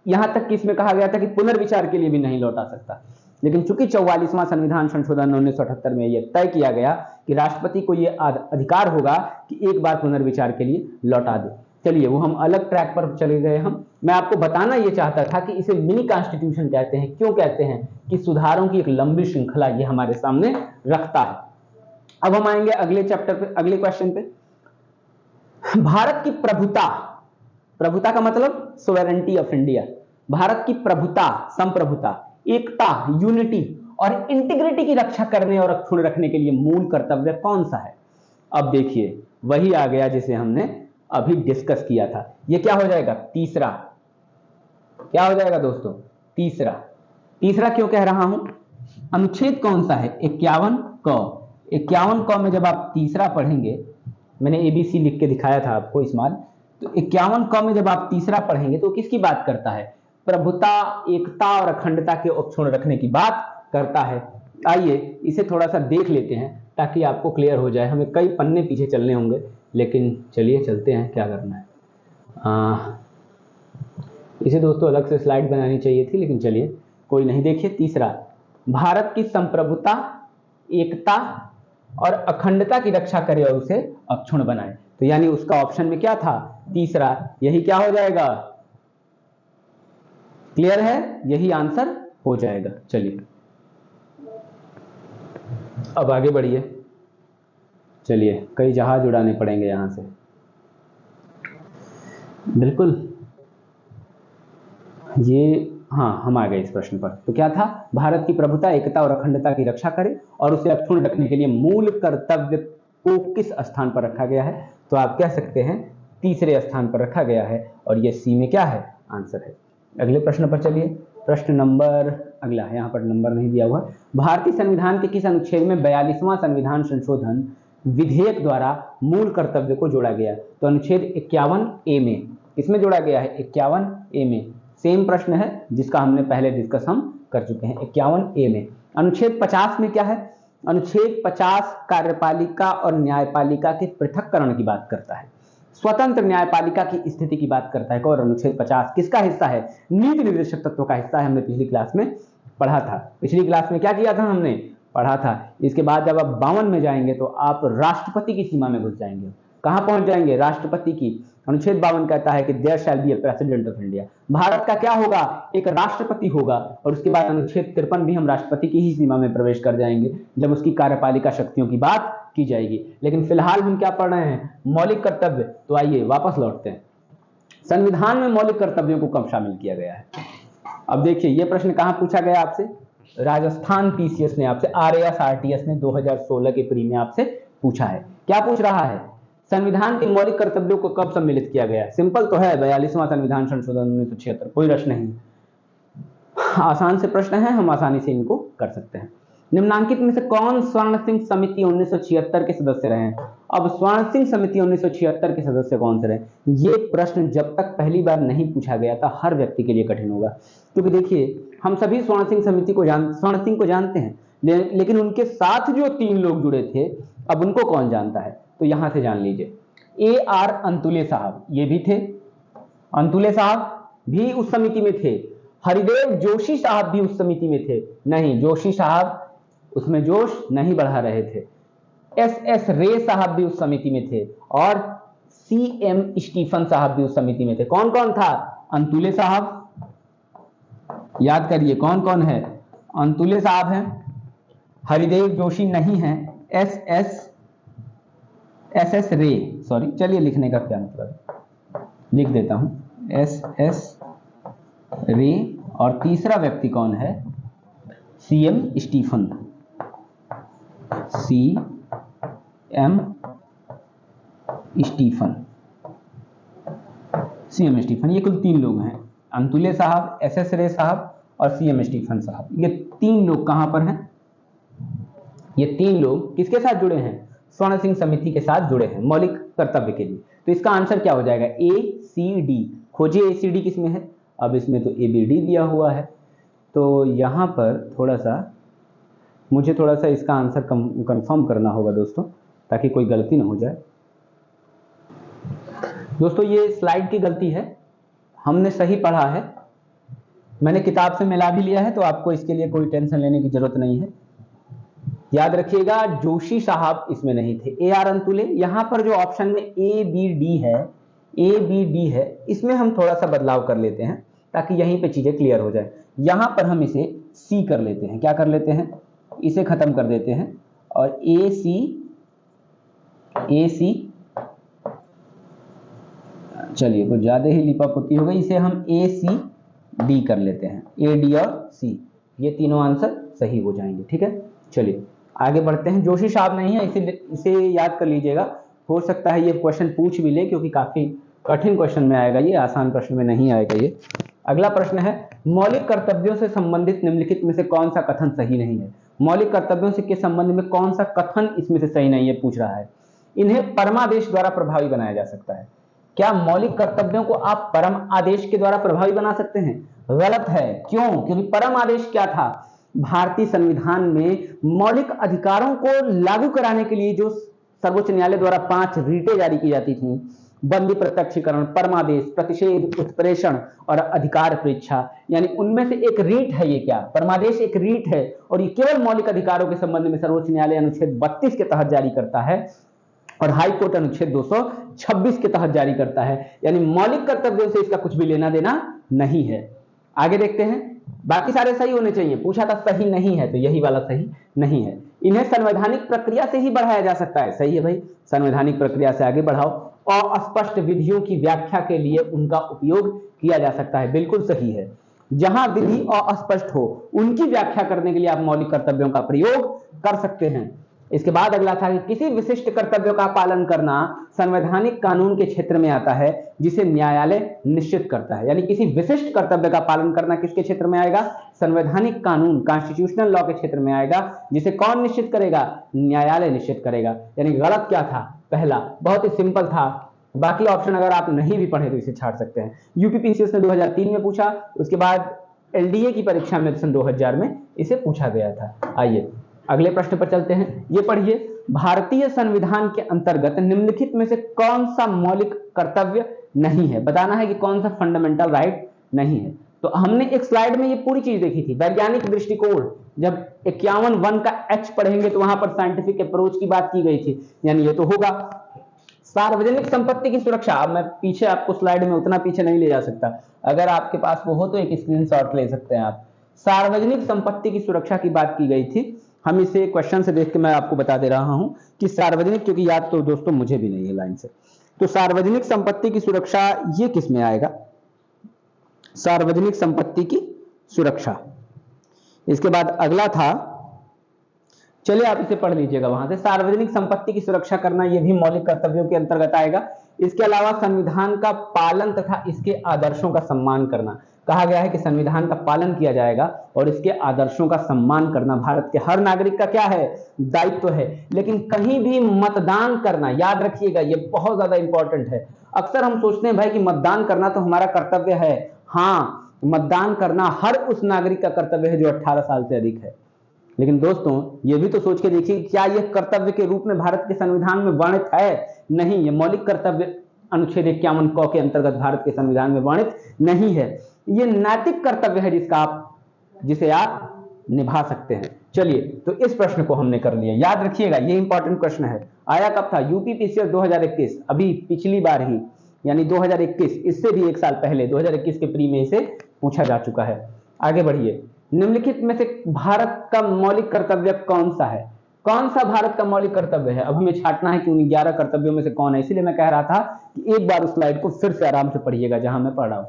यहां तक कि इसमें कहा गया था कि पुनर्विचार के लिए भी नहीं लौटा सकता। लेकिन चूंकि 44वां संविधान संशोधन 1978 में यह तय किया गया कि राष्ट्रपति को यह अधिकार होगा कि एक बार पुनर्विचार के लिए लौटा दे। चलिए, वो हम अलग ट्रैक पर चले गए। मैं आपको बताना यह चाहता था कि इसे मिनी कॉन्स्टिट्यूशन कहते हैं। क्यों कहते हैं? कि सुधारों की एक लंबी श्रृंखला ये हमारे सामने रखता है। अब हम आएंगे अगले चैप्टर पे, अगले क्वेश्चन पे। भारत की प्रभुता, प्रभुता का मतलब सोवेरेंटी ऑफ इंडिया, भारत की प्रभुता, संप्रभुता, एकता, यूनिटी और इंटीग्रिटी की रक्षा करने और अक्षुण्ण रखने के लिए मूल कर्तव्य कौन सा है? अब देखिए, वही आ गया जिसे हमने अभी डिस्कस किया था। ये क्या हो जाएगा? तीसरा। क्या हो जाएगा दोस्तों? तीसरा। तीसरा क्यों कह रहा हूं? अनुच्छेद कौन सा है? 51 क। 51 क में जब आप तीसरा पढ़ेंगे, मैंने एबीसी लिख के दिखाया था आपको इस बार, तो 51 क में जब आप तीसरा पढ़ेंगे तो किसकी बात करता है? प्रभुता, एकता और अखंडता के अक्षुण्ण रखने की बात करता है। आइए इसे थोड़ा सा देख लेते हैं ताकि आपको क्लियर हो जाए। हमें कई पन्ने पीछे चलने होंगे, लेकिन चलिए चलते हैं, क्या करना है। इसे दोस्तों अलग से स्लाइड बनानी चाहिए थी, लेकिन चलिए कोई नहीं। देखिए तीसरा, भारत की संप्रभुता, एकता और अखंडता की रक्षा करे और उसे अक्षुण्ण बनाए। तो यानी उसका ऑप्शन में क्या था? तीसरा। यही क्या हो जाएगा? क्लियर है? यही आंसर हो जाएगा। चलिए अब आगे बढ़िए। चलिए, कई जहाज उड़ाने पड़ेंगे यहां से। बिल्कुल, ये हाँ, हम आ गए इस प्रश्न पर। तो क्या था? भारत की प्रभुता, एकता और अखंडता की रक्षा करे और उसे अक्षुण्ण रखने के लिए मूल कर्तव्य को किस स्थान पर रखा गया है? तो आप कह सकते हैं तीसरे स्थान पर रखा गया है, और ये सी में क्या है? आंसर है। अगले प्रश्न पर चलिए। प्रश्न नंबर अगला, यहाँ पर नंबर नहीं दिया हुआ। भारतीय संविधान के किस अनुच्छेद में 42वां संविधान संशोधन विधेयक द्वारा मूल कर्तव्य को जोड़ा गया? तो अनुच्छेद 51A में। किसमें जोड़ा गया है? 51A में। सेम प्रश्न है जिसका हमने पहले डिस्कस हम कर चुके हैं। 51A में। अनुच्छेद 50 में क्या है? अनुच्छेद 50 कार्यपालिका और न्यायपालिका के पृथक्करण की बात करता है, स्वतंत्र न्यायपालिका की स्थिति की बात करता है। और अनुच्छेद 50 किसका हिस्सा है? नीति निर्देशक तत्व का हिस्सा है। हमने पिछली क्लास में पढ़ा था। पिछली क्लास में क्या किया था? हमने पढ़ा था। इसके बाद जब आप 52 में जाएंगे तो आप राष्ट्रपति की सीमा में घुस जाएंगे। कहां पहुंच जाएंगे? राष्ट्रपति की। अनुच्छेद 52 कहता है कि there shall be a president of India. Bharat का क्या होगा? एक राष्ट्रपति होगा। और उसके बाद अनुच्छेद 53 भी हम राष्ट्रपति की ही सीमा में प्रवेश कर जाएंगे जब उसकी कार्यपालिका शक्तियों की बात की जाएगी। लेकिन फिलहाल हम क्या पढ़ रहे हैं? मौलिक कर्तव्य। तो आइए वापस लौटते हैं। संविधान में मौलिक कर्तव्यों को कब शामिल किया गया है? अब देखिए, यह प्रश्न कहां पूछा गया आपसे? राजस्थान पीसीएस ने आपसे, आरएएस आरटीएस ने 2016 के प्री में आपसे पूछा है। क्या पूछ रहा है? संविधान के मौलिक कर्तव्यों को कब सम्मिलित किया गया? सिंपल तो है, 42वां संविधान संशोधन 1976। कोई रश नहीं, आसान से प्रश्न है, हम आसानी से इनको कर सकते हैं। निम्नांकित में से कौन स्वर्ण सिंह समिति 1976 के सदस्य रहे हैं? अब स्वर्ण सिंह समिति 1976 के सदस्य कौन से रहे? ये प्रश्न जब तक पहली बार नहीं पूछा गया था हर व्यक्ति के लिए कठिन होगा, क्योंकि देखिए हम सभी स्वर्ण सिंह को जानते हैं, लेकिन उनके साथ जो 3 लोग जुड़े थे, अब उनको कौन जानता है? तो यहां से जान लीजिए। AR अंतुले साहब ये भी थे, अंतुले साहब भी उस समिति में थे। हरिदेव जोशी साहब भी उस समिति में थे। नहीं, जोशी साहब उसमें जोश नहीं बढ़ा रहे थे। SS रे साहब भी उस समिति में थे और CM स्टीफन साहब भी उस समिति में थे। कौन कौन था? अंतुले साहब, याद करिए कौन कौन है? अंतुले साहब हैं, हरिदेव जोशी नहीं है, SS रे, सॉरी चलिए लिखने का क्या मतलब, लिख देता हूं SS रे, और तीसरा व्यक्ति कौन है? CM Stephen, CM Stephen, CM Stephen. ये कुल 3 लोग हैं, अंतुले साहब, SS रे साहब और CM स्टीफन साहब। ये 3 लोग कहां पर हैं? ये 3 लोग किसके साथ जुड़े हैं? स्वर्ण सिंह समिति के साथ जुड़े हैं मौलिक कर्तव्य के लिए। तो इसका आंसर क्या हो जाएगा? ACD। खोजिए ACD किसमें है? अब इसमें तो ABD दिया हुआ है, तो यहां पर मुझे थोड़ा सा इसका आंसर कंफर्म करना होगा दोस्तों, ताकि कोई गलती ना हो जाए। दोस्तों ये स्लाइड की गलती है, हमने सही पढ़ा है, मैंने किताब से मिला भी लिया है, तो आपको इसके लिए कोई टेंशन लेने की जरूरत नहीं है। याद रखिएगा जोशी साहब इसमें नहीं थे, AR अंतुले। यहां पर जो ऑप्शन में ABD है, इसमें हम थोड़ा सा बदलाव कर लेते हैं ताकि यहीं पे चीजें क्लियर हो जाए। यहां पर हम इसे C कर लेते हैं। क्या कर लेते हैं? इसे खत्म कर देते हैं और AC, चलिए कुछ ज्यादा ही लिपापोती हो गई, इसे हम ACD कर लेते हैं। AD और C, ये तीनों आंसर सही हो जाएंगे। ठीक है, चलिए आगे बढ़ते हैं। जोशी साहब नहीं है, इसे याद कर लीजिएगा, हो सकता है ये क्वेश्चन पूछ भी ले, क्योंकि काफी कठिन क्वेश्चन में आएगा ये, आसान प्रश्न में नहीं आएगा ये। अगला प्रश्न है, मौलिक कर्तव्यों से संबंधित निम्नलिखित में से कौन सा कथन सही नहीं है? मौलिक कर्तव्यों से के संबंध में कौन सा कथन इसमें से सही नहीं है पूछ रहा है। इन्हें परमादेश द्वारा प्रभावी बनाया जा सकता है। क्या मौलिक कर्तव्यों को आप परम आदेश के द्वारा प्रभावी बना सकते हैं? गलत है। क्यों? क्योंकि परम आदेश क्या था? भारतीय संविधान में मौलिक अधिकारों को लागू कराने के लिए जो सर्वोच्च न्यायालय द्वारा 5 रीटें जारी की जाती थी, बंदी प्रत्यक्षीकरण, परमादेश, प्रतिषेध, उत्प्रेषण और अधिकार परीक्षा, यानी उनमें से एक रीट है ये। क्या? परमादेश एक रीट है, और ये केवल मौलिक अधिकारों के संबंध में सर्वोच्च न्यायालय अनुच्छेद 32 के तहत जारी करता है और हाई कोर्ट अनुच्छेद 226 के तहत जारी करता है। यानी मौलिक कर्तव्यों से इसका कुछ भी लेना देना नहीं है। आगे देखते हैं, बाकी सारे सही होने चाहिए, पूछा था सही नहीं है, तो यही वाला सही नहीं है। इन्हें संवैधानिक प्रक्रिया से ही बढ़ाया जा सकता है। सही है भाई, संवैधानिक प्रक्रिया से आगे बढ़ाओ। और अस्पष्ट विधियों की व्याख्या के लिए उनका उपयोग किया जा सकता है, बिल्कुल सही है। जहां विधि अस्पष्ट हो उनकी व्याख्या करने के लिए आप मौलिक कर्तव्यों का प्रयोग कर सकते हैं। इसके बाद अगला था कि किसी विशिष्ट कर्तव्यों का पालन करना संवैधानिक कानून के क्षेत्र में आता है जिसे न्यायालय निश्चित करता है। यानी किसी विशिष्ट कर्तव्य का पालन करना किसके क्षेत्र में आएगा? संवैधानिक कानून, कॉन्स्टिट्यूशनल लॉ के क्षेत्र में आएगा, जिसे कौन निश्चित करेगा? न्यायालय निश्चित करेगा। यानी गलत क्या था? पहला, बहुत ही सिंपल था। बाकी ऑप्शन अगर आप नहीं भी पढ़े तो इसे छाड़ सकते हैं। यूपीपीसीएस ने 2003 में पूछा, उसके बाद एलडीए की परीक्षा में सन 2000 में इसे पूछा गया था। आइए अगले प्रश्न पर चलते हैं। ये पढ़िए, भारतीय संविधान के अंतर्गत निम्नलिखित में से कौन सा मौलिक कर्तव्य नहीं है? बताना है कि कौन सा फंडामेंटल राइट नहीं है। तो हमने एक स्लाइड में ये पूरी चीज देखी थी, वैज्ञानिक दृष्टिकोण। जब 51 का एच पढ़ेंगे तो वहां पर साइंटिफिक अप्रोच की बात की गई थी, यानी ये तो होगा। सार्वजनिक संपत्ति की सुरक्षा, अब मैं पीछे आपको स्लाइड में उतना पीछे नहीं ले जा सकता, अगर आपके पास वो हो तो एक स्क्रीनशॉट ले सकते हैं आप। सार्वजनिक संपत्ति की सुरक्षा की बात की गई थी। हम इसे क्वेश्चन से देख के मैं आपको बता दे रहा हूं कि सार्वजनिक, क्योंकि याद तो दोस्तों मुझे भी नहीं है लाइन से, तो सार्वजनिक संपत्ति की सुरक्षा ये किस में आएगा? सार्वजनिक संपत्ति की सुरक्षा। इसके बाद अगला था, चलिए आप इसे पढ़ लीजिएगा वहां से, सार्वजनिक संपत्ति की सुरक्षा करना यह भी मौलिक कर्तव्यों के अंतर्गत आएगा। इसके अलावा संविधान का पालन तथा इसके आदर्शों का सम्मान करना, कहा गया है कि संविधान का पालन किया जाएगा और इसके आदर्शों का सम्मान करना भारत के हर नागरिक का क्या है? दायित्व है। लेकिन कहीं भी मतदान करना, याद रखिएगा ये बहुत ज्यादा इंपॉर्टेंट है। अक्सर हम सोचते हैं भाई कि मतदान करना तो हमारा कर्तव्य है। हाँ, मतदान करना हर उस नागरिक का कर्तव्य है जो 18 साल से अधिक है। लेकिन दोस्तों ये भी तो सोच के देखिए, क्या यह कर्तव्य के रूप में भारत के संविधान में वर्णित है? नहीं, ये मौलिक कर्तव्य अनुच्छेद 51 क के अंतर्गत भारत के संविधान में वर्णित नहीं है। ये नैतिक कर्तव्य है जिसे आप निभा सकते हैं। चलिए, तो इस प्रश्न को हमने कर लिया। याद रखिएगा, ये इंपॉर्टेंट प्रश्न है। आया कब था? यूपीपीसीएस 2021, अभी पिछली बार ही, यानी 2021, इससे भी एक साल पहले 2021 के प्री में इसे पूछा जा चुका है। आगे बढ़िए। निम्नलिखित में से भारत का मौलिक कर्तव्य कौन सा है? कौन सा भारत का मौलिक कर्तव्य है? अब हमें छांटना है कि उन 11 कर्तव्यों में से कौन है। इसीलिए मैं कह रहा था कि एक बार उस स्लाइड को फिर से आराम से पढ़िएगा जहां मैं पढ़ रहा हूं।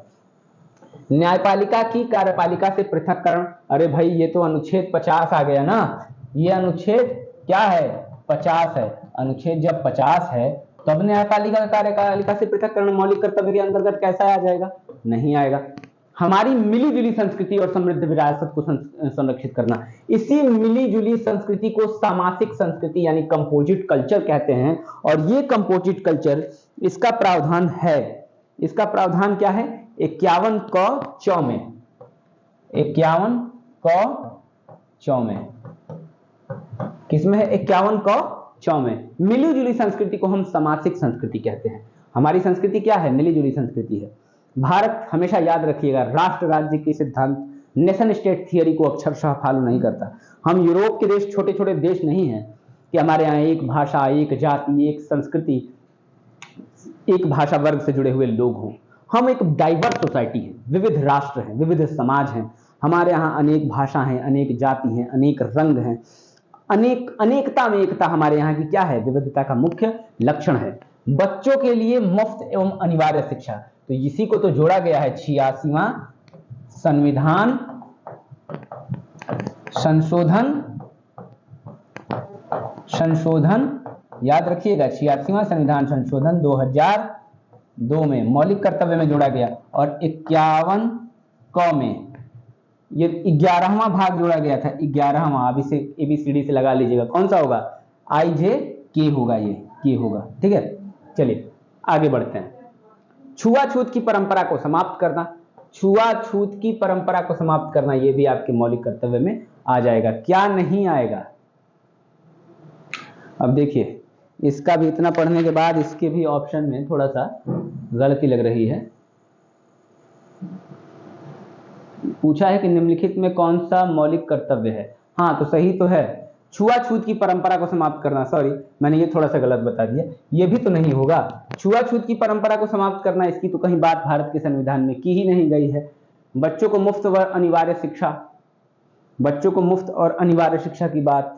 न्यायपालिका की कार्यपालिका से पृथककरण। अरे भाई, ये तो अनुच्छेद 50 आ गया ना। ये अनुच्छेद क्या है? 50 है। अनुच्छेद जब 50 है तब न्यायपालिका का कार्यपालिका से पृथककरण मौलिक कर्तव्य के अंतर्गत कैसा आ जाएगा? नहीं आएगा। हमारी मिली जुली संस्कृति और समृद्ध विरासत को संरक्षित करना, इसी मिली जुली संस्कृति को सामासिक संस्कृति यानी कंपोजिट कल्चर कहते हैं। और ये कंपोजिट कल्चर, इसका प्रावधान है, इसका प्रावधान क्या है? 51 क च में, 51 क च में, किसमें है? 51 क च में। मिली जुली संस्कृति को हम सामासिक संस्कृति कहते हैं। हमारी संस्कृति क्या है? मिली जुली संस्कृति है। भारत, हमेशा याद रखिएगा, राष्ट्र राज्य के सिद्धांत, नेशन स्टेट थियरी को अक्षरशः फॉलो नहीं करता। हम यूरोप के देश छोटे छोटे देश नहीं हैं कि हमारे यहाँ एक भाषा, एक जाति, एक संस्कृति, एक भाषा वर्ग से जुड़े हुए लोग हों। हम एक डाइवर्स सोसाइटी है, विविध राष्ट्र हैं, विविध समाज हैं। हमारे यहाँ अनेक भाषा हैं, अनेक जाति हैं, अनेक रंग हैं, अनेकता में एकता हमारे यहाँ की क्या है? विविधता का मुख्य लक्षण है। बच्चों के लिए मुफ्त एवं अनिवार्य शिक्षा, तो इसी को तो जोड़ा गया है 86वां संविधान संशोधन, याद रखिएगा, 86वां संविधान संशोधन 2002 में मौलिक कर्तव्य में जोड़ा गया। और 51 क में ये 11वां भाग जोड़ा गया था। 11वां, अब इसे ABCD से लगा लीजिएगा, कौन सा होगा? IJK होगा, ये के होगा। ठीक है, चलिए आगे बढ़ते हैं। छुआछूत की परंपरा को समाप्त करना, छुआछूत की परंपरा को समाप्त करना, ये भी आपके मौलिक कर्तव्य में आ जाएगा। क्या नहीं आएगा? अब देखिए, इसका भी इतना पढ़ने के बाद इसके भी ऑप्शन में थोड़ा सा गलती लग रही है। पूछा है कि निम्नलिखित में कौन सा मौलिक कर्तव्य है? हाँ, तो सही तो है, छुआछूत की परंपरा को समाप्त करना। सॉरी, मैंने ये थोड़ा सा गलत बता दिया, ये भी तो नहीं होगा। छुआछूत की परंपरा को समाप्त करना, इसकी तो कहीं बात भारत के संविधान में की ही नहीं गई है। बच्चों को मुफ्त और अनिवार्य शिक्षा, बच्चों को मुफ्त और अनिवार्य शिक्षा की बात।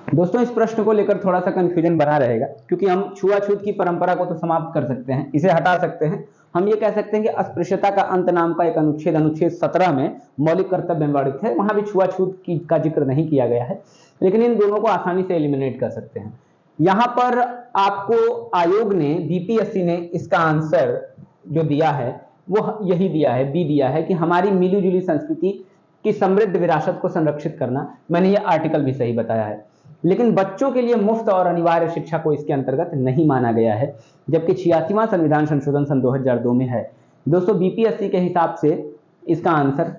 दोस्तों, इस प्रश्न को लेकर थोड़ा सा कंफ्यूजन बना रहेगा, क्योंकि हम छुआछूत की परंपरा को तो समाप्त कर सकते हैं, इसे हटा सकते हैं। हम ये कह सकते हैं कि अस्पृश्यता का अंत नाम का एक अनुच्छेद, अनुच्छेद 17 में मौलिक कर्तव्य में वर्णित है, वहां भी छुआछूत का जिक्र नहीं किया गया है। लेकिन इन दोनों को आसानी से एलिमिनेट कर सकते हैं। यहां पर आपको आयोग ने, BPSC ने इसका आंसर जो दिया है वो यही दिया है, बी दिया है कि हमारी मिली जुली संस्कृति की समृद्ध विरासत को संरक्षित करना। मैंने ये आर्टिकल भी सही बताया है। लेकिन बच्चों के लिए मुफ्त और अनिवार्य शिक्षा को इसके अंतर्गत नहीं माना गया है, जबकि 86वां संविधान संशोधन सन 2002 में है। दोस्तों, BPSC के हिसाब से इसका आंसर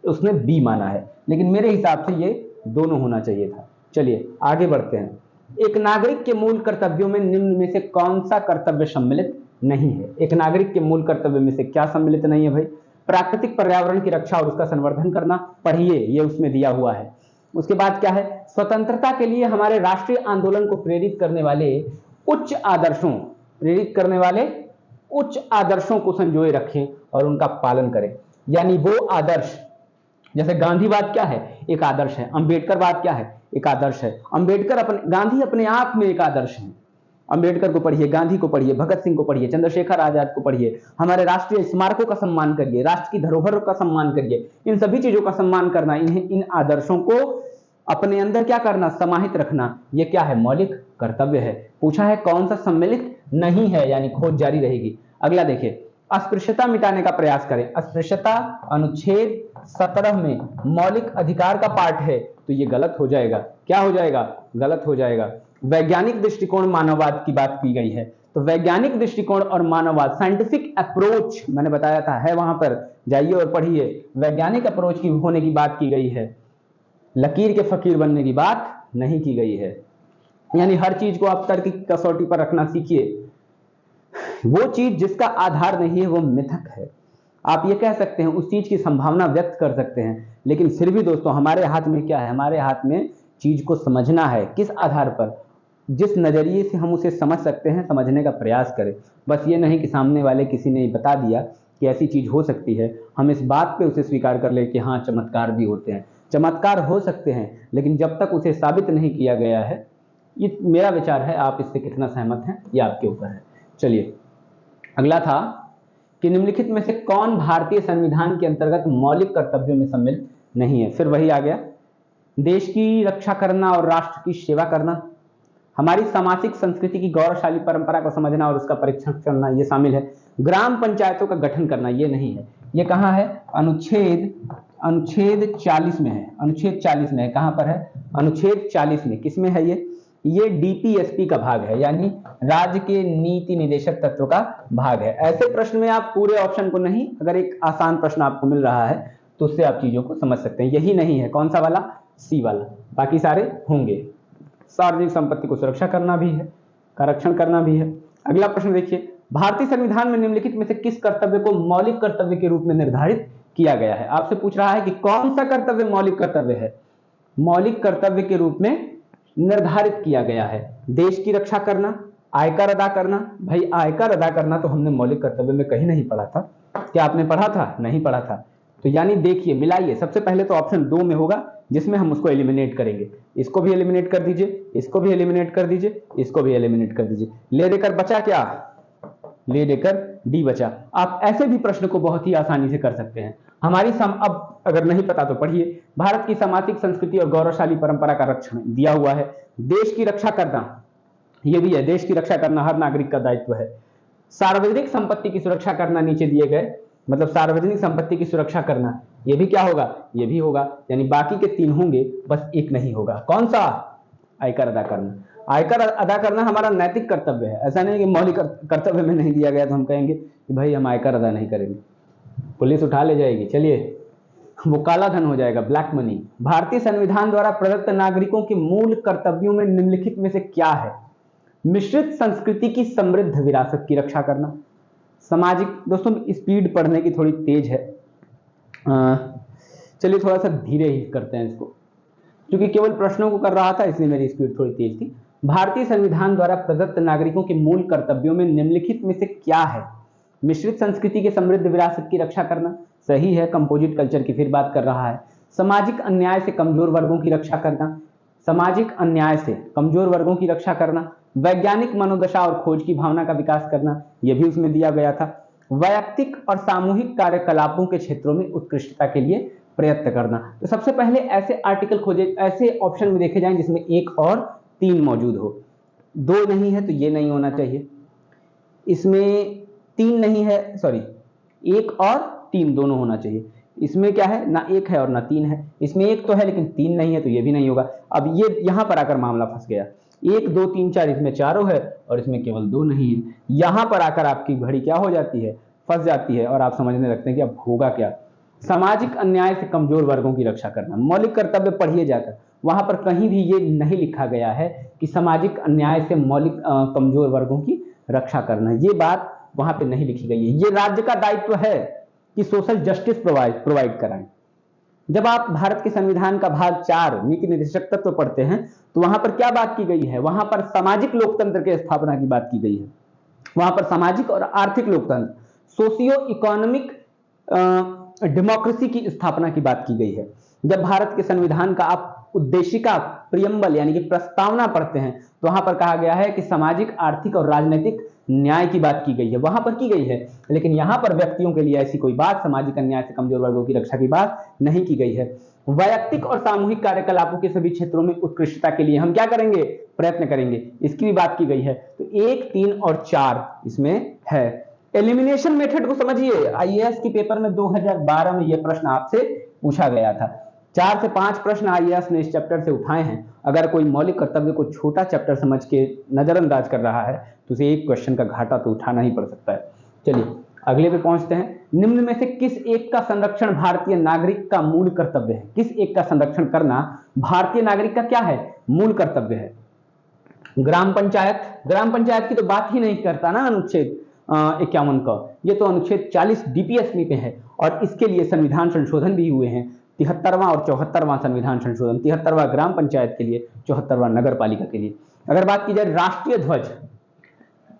उसने बी माना है, लेकिन मेरे हिसाब से ये दोनों होना चाहिए था। चलिए आगे बढ़ते हैं। एक नागरिक के मूल कर्तव्यों में निम्न में से कौन सा कर्तव्य सम्मिलित नहीं है? एक नागरिक के मूल कर्तव्य में से क्या सम्मिलित नहीं है भाई? प्राकृतिक पर्यावरण की रक्षा और उसका संवर्धन करना, पढ़िए, ये उसमें दिया हुआ है। उसके बाद क्या है? स्वतंत्रता के लिए हमारे राष्ट्रीय आंदोलन को प्रेरित करने वाले उच्च आदर्शों को संजोए रखें और उनका पालन करें। यानी वो आदर्श, जैसे गांधीवाद क्या है? एक आदर्श है। अंबेडकरवाद क्या है? एक आदर्श है। गांधी अपने आप में एक आदर्श है। अंबेडकर को पढ़िए, गांधी को पढ़िए, भगत सिंह को पढ़िए, चंद्रशेखर आजाद को पढ़िए, हमारे राष्ट्रीय स्मारकों का सम्मान करिए, राष्ट्र की धरोहर का सम्मान करिए। इन सभी चीजों का सम्मान करना, इन आदर्शों को अपने अंदर क्या करना? समाहित रखना, ये क्या है? मौलिक कर्तव्य है। पूछा है कौन सा सम्मिलित नहीं है, यानी खोज जारी रहेगी। अगला देखिए, अस्पृश्यता मिटाने का प्रयास करें। अस्पृश्यता अनुच्छेद 17 में मौलिक अधिकार का पार्ट है, तो ये गलत हो जाएगा। क्या हो जाएगा? गलत हो जाएगा। वैज्ञानिक दृष्टिकोण मानववाद की बात की गई है, तो वैज्ञानिक दृष्टिकोण और मानववाद, साइंटिफिक अप्रोच मैंने बताया था, है वहां पर, जाइए और पढ़िए। वैज्ञानिक अप्रोच की होने की बात की गई है। लकीर के फकीर बनने की बात नहीं की गई है। यानी हर चीज को आप तर्क की कसौटी पर रखना सीखिए। वो चीज जिसका आधार नहीं है वो मिथक है। आप ये कह सकते हैं, उस चीज की संभावना व्यक्त कर सकते हैं, लेकिन फिर भी दोस्तों हमारे हाथ में क्या है? हमारे हाथ में चीज को समझना है। किस आधार पर? जिस नजरिए से हम उसे समझ सकते हैं, समझने का प्रयास करें। बस ये नहीं कि सामने वाले किसी ने बता दिया कि ऐसी चीज हो सकती है, हम इस बात पे उसे स्वीकार कर ले कि हाँ चमत्कार भी होते हैं। चमत्कार हो सकते हैं, लेकिन जब तक उसे साबित नहीं किया गया है, ये मेरा विचार है। आप इससे कितना सहमत हैं ये आपके ऊपर है। चलिए, अगला था कि निम्नलिखित में से कौन भारतीय संविधान के अंतर्गत मौलिक कर्तव्यों में सम्मिलित नहीं है? फिर वही आ गया, देश की रक्षा करना और राष्ट्र की सेवा करना, हमारी सामाजिक संस्कृति की गौरवशाली परंपरा को समझना और उसका परीक्षण करना, ये शामिल है। ग्राम पंचायतों का गठन करना, ये नहीं है। ये कहाँ है? अनुच्छेद 40 में है। अनुच्छेद 40 में है। कहाँ पर है? अनुच्छेद 40 में। किसमें है ये डीपीएसपी का भाग है, यानी राज्य के नीति निदेशक तत्व का भाग है। ऐसे प्रश्न में आप पूरे ऑप्शन को नहीं, अगर एक आसान प्रश्न आपको मिल रहा है तो उससे आप चीजों को समझ सकते हैं। यही नहीं है। कौन सा वाला? सी वाला। बाकी सारे होंगे। सार्वजनिक संपत्ति को सुरक्षा करना भी है, का रक्षण करना भी है। अगला प्रश्न देखिए, भारतीय संविधान में निम्नलिखित में से किस कर्तव्य को मौलिक कर्तव्य के रूप में निर्धारित किया गया है? आपसे पूछ रहा है कि कौन सा कर्तव्य मौलिक कर्तव्य है? मौलिक कर्तव्य के रूप में निर्धारित किया गया है। देश की रक्षा करना, आयकर अदा करना। भाई आयकर अदा करना तो हमने मौलिक कर्तव्य में कहीं नहीं पढ़ा था। क्या आपने पढ़ा था? नहीं पढ़ा था। तो यानी देखिए, मिलाइए। सबसे पहले तो ऑप्शन 2 में होगा, जिसमें हम उसको एलिमिनेट करेंगे। इसको भी एलिमिनेट कर दीजिए, इसको भी एलिमिनेट कर दीजिए, इसको भी एलिमिनेट कर दीजिए। ले देकर बचा क्या? ले देकर डी बचा। आप ऐसे भी प्रश्न को बहुत ही आसानी से कर सकते हैं। अब अगर नहीं पता तो पढ़िए। भारत की सामाजिक संस्कृति और गौरवशाली परंपरा का रक्षण दिया हुआ है। देश की रक्षा करना, यह भी है। देश की रक्षा करना हर नागरिक का दायित्व है। सार्वजनिक संपत्ति की सुरक्षा करना नीचे दिए गए, मतलब सार्वजनिक संपत्ति की सुरक्षा करना, यह भी क्या होगा? यह भी होगा। यानी बाकी के 3 होंगे, बस एक नहीं होगा। कौन सा? आयकर अदा करना। आयकर अदा करना हमारा नैतिक कर्तव्य है। ऐसा नहीं कि मौलिक कर्तव्य में नहीं दिया गया तो हम कहेंगे कि भाई हम आयकर अदा नहीं करेंगे, पुलिस उठा ले जाएगी। चलिए, वो काला धन हो जाएगा, ब्लैक मनी। भारतीय संविधान द्वारा प्रदत्त नागरिकों के मूल कर्तव्यों में निम्नलिखित में से क्या है? मिश्रित संस्कृति की समृद्ध विरासत की रक्षा करना। सामाजिक, दोस्तों स्पीड पढ़ने की थोड़ी तेज है, चलिए थोड़ा सा धीरे ही करते हैं इसको, क्योंकि केवल प्रश्नों को कर रहा था इसलिए मेरी स्पीड थोड़ी तेज थी। भारतीय संविधान द्वारा प्रदत्त नागरिकों के मूल कर्तव्यों में निम्नलिखित में से क्या है? मिश्रित संस्कृति के समृद्ध विरासत की रक्षा करना, सही है। कंपोजिट कल्चर की फिर बात कर रहा है। सामाजिक अन्याय से कमजोर वर्गों की रक्षा करना, सामाजिक अन्याय से कमजोर वर्गों की रक्षा करना। वैज्ञानिक मनोदशा और खोज की भावना का विकास करना, यह भी उसमें दिया गया था। वैयक्तिक और सामूहिक कार्यकलापों के क्षेत्रों में उत्कृष्टता के लिए प्रयत्न करना। तो सबसे पहले ऐसे आर्टिकल खोजे, ऐसे ऑप्शन में देखे जाएं जिसमें 1 और 3 मौजूद हो। 2 नहीं है तो ये नहीं होना चाहिए। इसमें 3 नहीं है, सॉरी 1 और 3 दोनों होना चाहिए। इसमें क्या है? ना 1 है और ना 3 है। इसमें 1 तो है लेकिन 3 नहीं है, तो ये भी नहीं होगा। अब ये यहां पर आकर मामला फंस गया। 1 2 3 4 इसमें चारों है और इसमें केवल 2 नहीं है। यहां पर आकर आपकी घड़ी क्या हो जाती है? फंस जाती है और आप समझने लगते हैं कि अब होगा क्या। सामाजिक अन्याय से कमजोर वर्गों की रक्षा करना, मौलिक कर्तव्य पढ़िए जाकर, वहां पर कहीं भी ये नहीं लिखा गया है कि सामाजिक अन्याय से कमजोर वर्गों की रक्षा करना। ये बात वहां पे नहीं लिखी गई है। ये राज्य का दायित्व है कि सोशल जस्टिस प्रोवाइड कराएं। जब आप भारत के संविधान का भाग 4 नीति निर्देशक तत्व पढ़ते हैं तो वहां पर क्या बात की गई है? वहां पर सामाजिक लोकतंत्र के स्थापना की बात की गई है। वहां पर सामाजिक और आर्थिक लोकतंत्र, सोशियो इकोनॉमिक डेमोक्रेसी की स्थापना की बात की गई है। जब भारत के संविधान का आप उद्देशिका प्रियम्बल यानी कि प्रस्तावना पढ़ते हैं तो वहां पर कहा गया है कि सामाजिक, आर्थिक और राजनीतिक न्याय की बात की गई है, वहां पर की गई है। लेकिन यहां पर व्यक्तियों के लिए ऐसी कोई बात, सामाजिक अन्याय से कमजोर वर्गों की रक्षा की बात नहीं की गई है। वैयक्तिक और सामूहिक कार्यकलापों के सभी क्षेत्रों में उत्कृष्टता के लिए हम क्या करेंगे? प्रयत्न करेंगे, इसकी भी बात की गई है। तो 1 3 और 4 इसमें है। एलिमिनेशन मेथड को समझिए। आईएएस के पेपर में 2012 में यह प्रश्न आपसे पूछा गया था। 4 से 5 प्रश्न आईएएस ने इस चैप्टर से उठाए हैं। अगर कोई मौलिक कर्तव्य को छोटा चैप्टर समझ के नजरअंदाज कर रहा है तो उसे एक क्वेश्चन का घाटा तो उठाना ही पड़ सकता है। चलिए अगले पे पहुंचते हैं। निम्न में से किस एक का संरक्षण भारतीय नागरिक का मूल कर्तव्य है? किस एक का संरक्षण करना भारतीय नागरिक का क्या है? मूल कर्तव्य है। ग्राम पंचायत की तो बात ही नहीं करता ना अनुच्छेद 51 का, ये तो अनुच्छेद 40 डीपीएसपी पे है और इसके लिए संविधान संशोधन भी हुए हैं। 73वां और 74वां संविधान संशोधन, 73वां ग्राम पंचायत के लिए, 74वां नगर पालिका के लिए। अगर बात की जाए राष्ट्रीय ध्वज,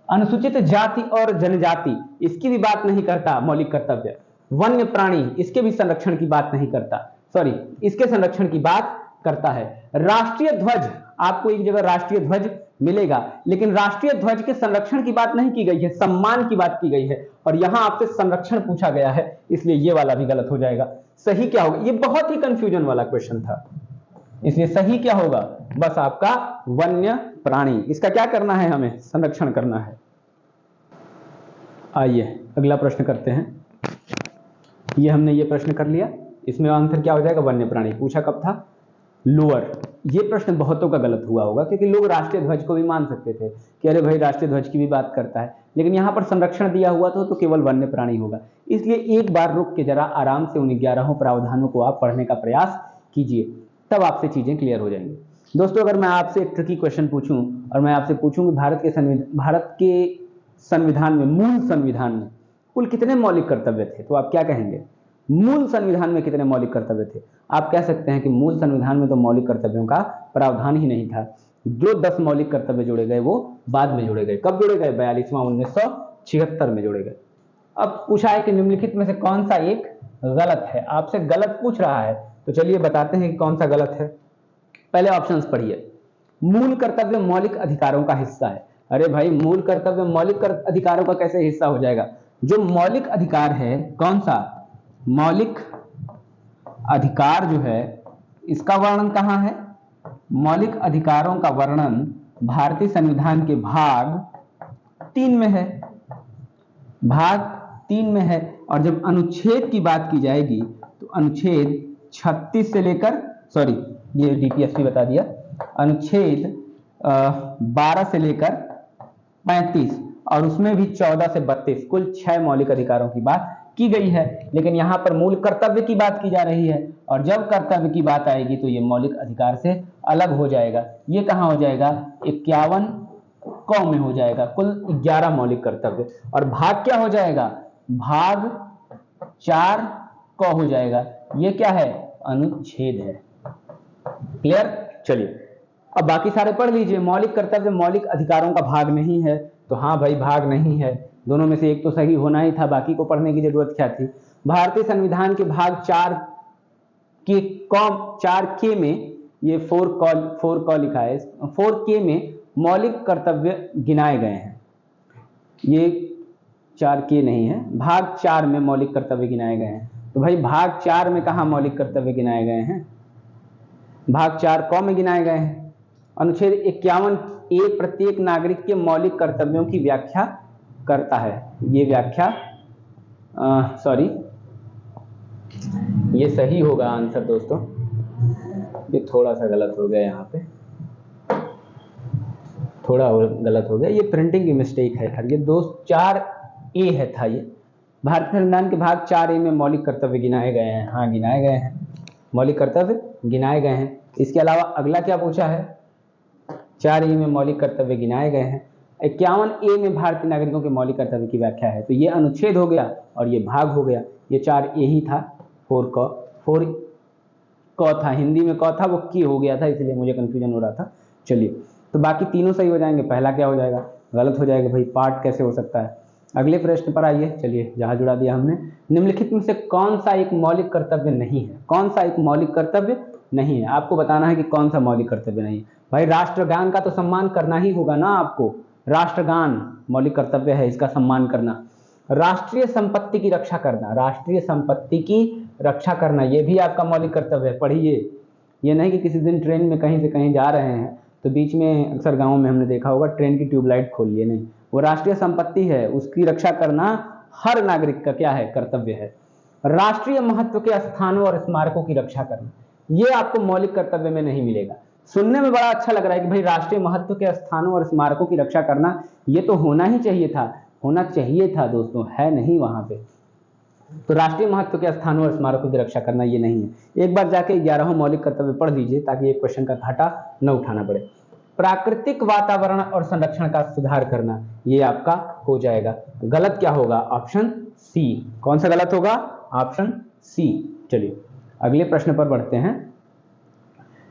अनुसूचित जाति और जनजाति, इसकी भी बात नहीं करता मौलिक कर्तव्य। वन्य प्राणी, इसके भी संरक्षण की बात नहीं करता, सॉरी इसके संरक्षण की बात करता है। राष्ट्रीय ध्वज, आपको एक जगह राष्ट्रीय ध्वज मिलेगा, लेकिन राष्ट्रीय ध्वज के संरक्षण की बात नहीं की गई है, सम्मान की बात की गई है। और यहां आपसे संरक्षण पूछा गया है, इसलिए ये वाला भी गलत हो जाएगा। सही क्या होगा? ये बहुत ही कंफ्यूजन वाला क्वेश्चन था, इसलिए सही क्या होगा? बस आपका वन्य प्राणी। इसका क्या करना है? हमें संरक्षण करना है। आइए अगला प्रश्न करते हैं। ये हमने ये प्रश्न कर लिया, इसमें आंसर क्या हो जाएगा? वन्य प्राणी। पूछा कब था? लोअर। ये प्रश्न बहुतों का गलत हुआ होगा, क्योंकि लोग राष्ट्रीय ध्वज को भी मान सकते थे कि अरे भाई राष्ट्रीय ध्वज की भी बात करता है, लेकिन यहाँ पर संरक्षण दिया हुआ तो केवल वन्य प्राणी होगा। इसलिए एक बार रुक के जरा आराम से उन 11 प्रावधानों को आप पढ़ने का प्रयास कीजिए, तब आपसे चीजें क्लियर हो जाएंगी। दोस्तों, अगर मैं आपसे एक ट्रिकी क्वेश्चन पूछूं और मैं आपसे पूछूं कि भारत के संविधान में, मूल संविधान में कुल कितने मौलिक कर्तव्य थे, तो आप क्या कहेंगे? मूल संविधान में कितने मौलिक कर्तव्य थे? आप कह सकते हैं कि मूल संविधान में तो मौलिक कर्तव्यों का प्रावधान ही नहीं था। जो 10 मौलिक कर्तव्य जोड़े गए वो बाद में जोड़े गए। कब जोड़े गए? 42वां 1976 में जोड़े गए। अब पूछा है कि निम्नलिखित में से कौन सा एक गलत है। आपसे गलत पूछ रहा है, तो चलिए बताते हैं कि कौन सा गलत है। पहले ऑप्शंस पढ़िए। मूल कर्तव्य मौलिक अधिकारों का हिस्सा है। अरे भाई, मूल कर्तव्य मौलिक अधिकारों का कैसे हिस्सा हो जाएगा? जो मौलिक अधिकार है, कौन सा मौलिक अधिकार जो है, इसका वर्णन कहां है? मौलिक अधिकारों का वर्णन भारतीय संविधान के भाग 3 में है, भाग 3 में है। और जब अनुच्छेद की बात की जाएगी तो अनुच्छेद 36 से लेकर, सॉरी ये डीपीएसपी बता दिया, अनुच्छेद 12 से लेकर 35 और उसमें भी 14 से 32, कुल 6 मौलिक अधिकारों की बात की गई है। लेकिन यहाँ पर मूल कर्तव्य की बात की जा रही है, और जब कर्तव्य की बात आएगी तो ये मौलिक अधिकार से अलग हो जाएगा। ये कहाँ हो जाएगा? 51 क में हो जाएगा। कुल 11 मौलिक कर्तव्य। और भाग क्या हो जाएगा? भाग 4 क हो जाएगा। ये क्या है? अनुच्छेद है। क्लियर? चलिए अब बाकी सारे पढ़ लीजिए। मौलिक कर्तव्य मौलिक अधिकारों का भाग नहीं है, तो हाँ भाई भाग नहीं है, दोनों में से एक तो सही होना ही था, बाकी को पढ़ने की जरूरत क्या थी। भारतीय संविधान के भाग 4 के में, ये 4 क लिखा है, 4 के में मौलिक कर्तव्य गिनाए गए हैं। ये 4 के नहीं है, भाग 4 में मौलिक कर्तव्य गिनाए गए हैं। तो भाई भाग 4 में कहाँ मौलिक कर्तव्य गिनाए गए हैं? भाग 4 क में गिनाए गए हैं। अनुच्छेद 51A प्रत्येक नागरिक के मौलिक कर्तव्यों की व्याख्या करता है। ये व्याख्या, सॉरी ये सही होगा आंसर दोस्तों, ये थोड़ा सा गलत हो गया, यहाँ पे थोड़ा और गलत हो गया, ये प्रिंटिंग की मिस्टेक है यार। ये दोस्त 4A है था ये। भारतीय संविधान के भाग 4A में मौलिक कर्तव्य गिनाए गए हैं। हाँ गिनाए गए हैं, मौलिक कर्तव्य गिनाए गए हैं। इसके अलावा अगला क्या पूछा है? 4A में मौलिक कर्तव्य गिनाए गए हैं। 51A में भारतीय नागरिकों के मौलिक कर्तव्य की व्याख्या है। तो ये अनुच्छेद हो गया और ये भाग हो गया। ये 4A ही था, 4 क था, हिंदी में क था, वो की हो गया था, इसलिए मुझे कंफ्यूजन हो रहा था। चलिए तो बाकी तीनों सही हो जाएंगे, पहला क्या हो जाएगा? गलत हो जाएगा। भाई पार्ट कैसे हो सकता है? अगले प्रश्न पर आइए। चलिए जहां जुड़ा दिया हमने, निम्नलिखित में से कौन सा एक मौलिक कर्तव्य नहीं है? कौन सा एक मौलिक कर्तव्य नहीं है? आपको बताना है कि कौन सा मौलिक कर्तव्य नहीं है। भाई राष्ट्रगान का तो सम्मान करना ही होगा ना आपको। राष्ट्रगान मौलिक कर्तव्य है, इसका सम्मान करना। राष्ट्रीय संपत्ति की रक्षा करना, राष्ट्रीय संपत्ति की रक्षा करना, ये भी आपका मौलिक कर्तव्य है। पढ़िए, ये नहीं कि किसी दिन ट्रेन में कहीं से कहीं जा रहे हैं तो बीच में, अक्सर गाँवों में हमने देखा होगा, ट्रेन की ट्यूबलाइट खोल लिए, नहीं, वो राष्ट्रीय संपत्ति है, उसकी रक्षा करना हर नागरिक का क्या है? कर्तव्य है। राष्ट्रीय महत्व के स्थानों और स्मारकों की रक्षा करना, ये आपको मौलिक कर्तव्य में नहीं मिलेगा। सुनने में बड़ा अच्छा लग रहा है कि भाई राष्ट्रीय महत्व के स्थानों और स्मारकों की रक्षा करना, ये तो होना ही चाहिए था, होना चाहिए था दोस्तों, है नहीं वहां पे। तो राष्ट्रीय महत्व के स्थानों और स्मारकों की रक्षा करना ये नहीं है। एक बार जाके 11वां मौलिक कर्तव्य पढ़ लीजिए ताकि एक क्वेश्चन का घाटा न उठाना पड़े। प्राकृतिक वातावरण और संरक्षण का सुधार करना, ये आपका हो जाएगा। गलत क्या होगा? Option C. कौन सा गलत होगा? Option C. चलिए अगले प्रश्न पर बढ़ते हैं।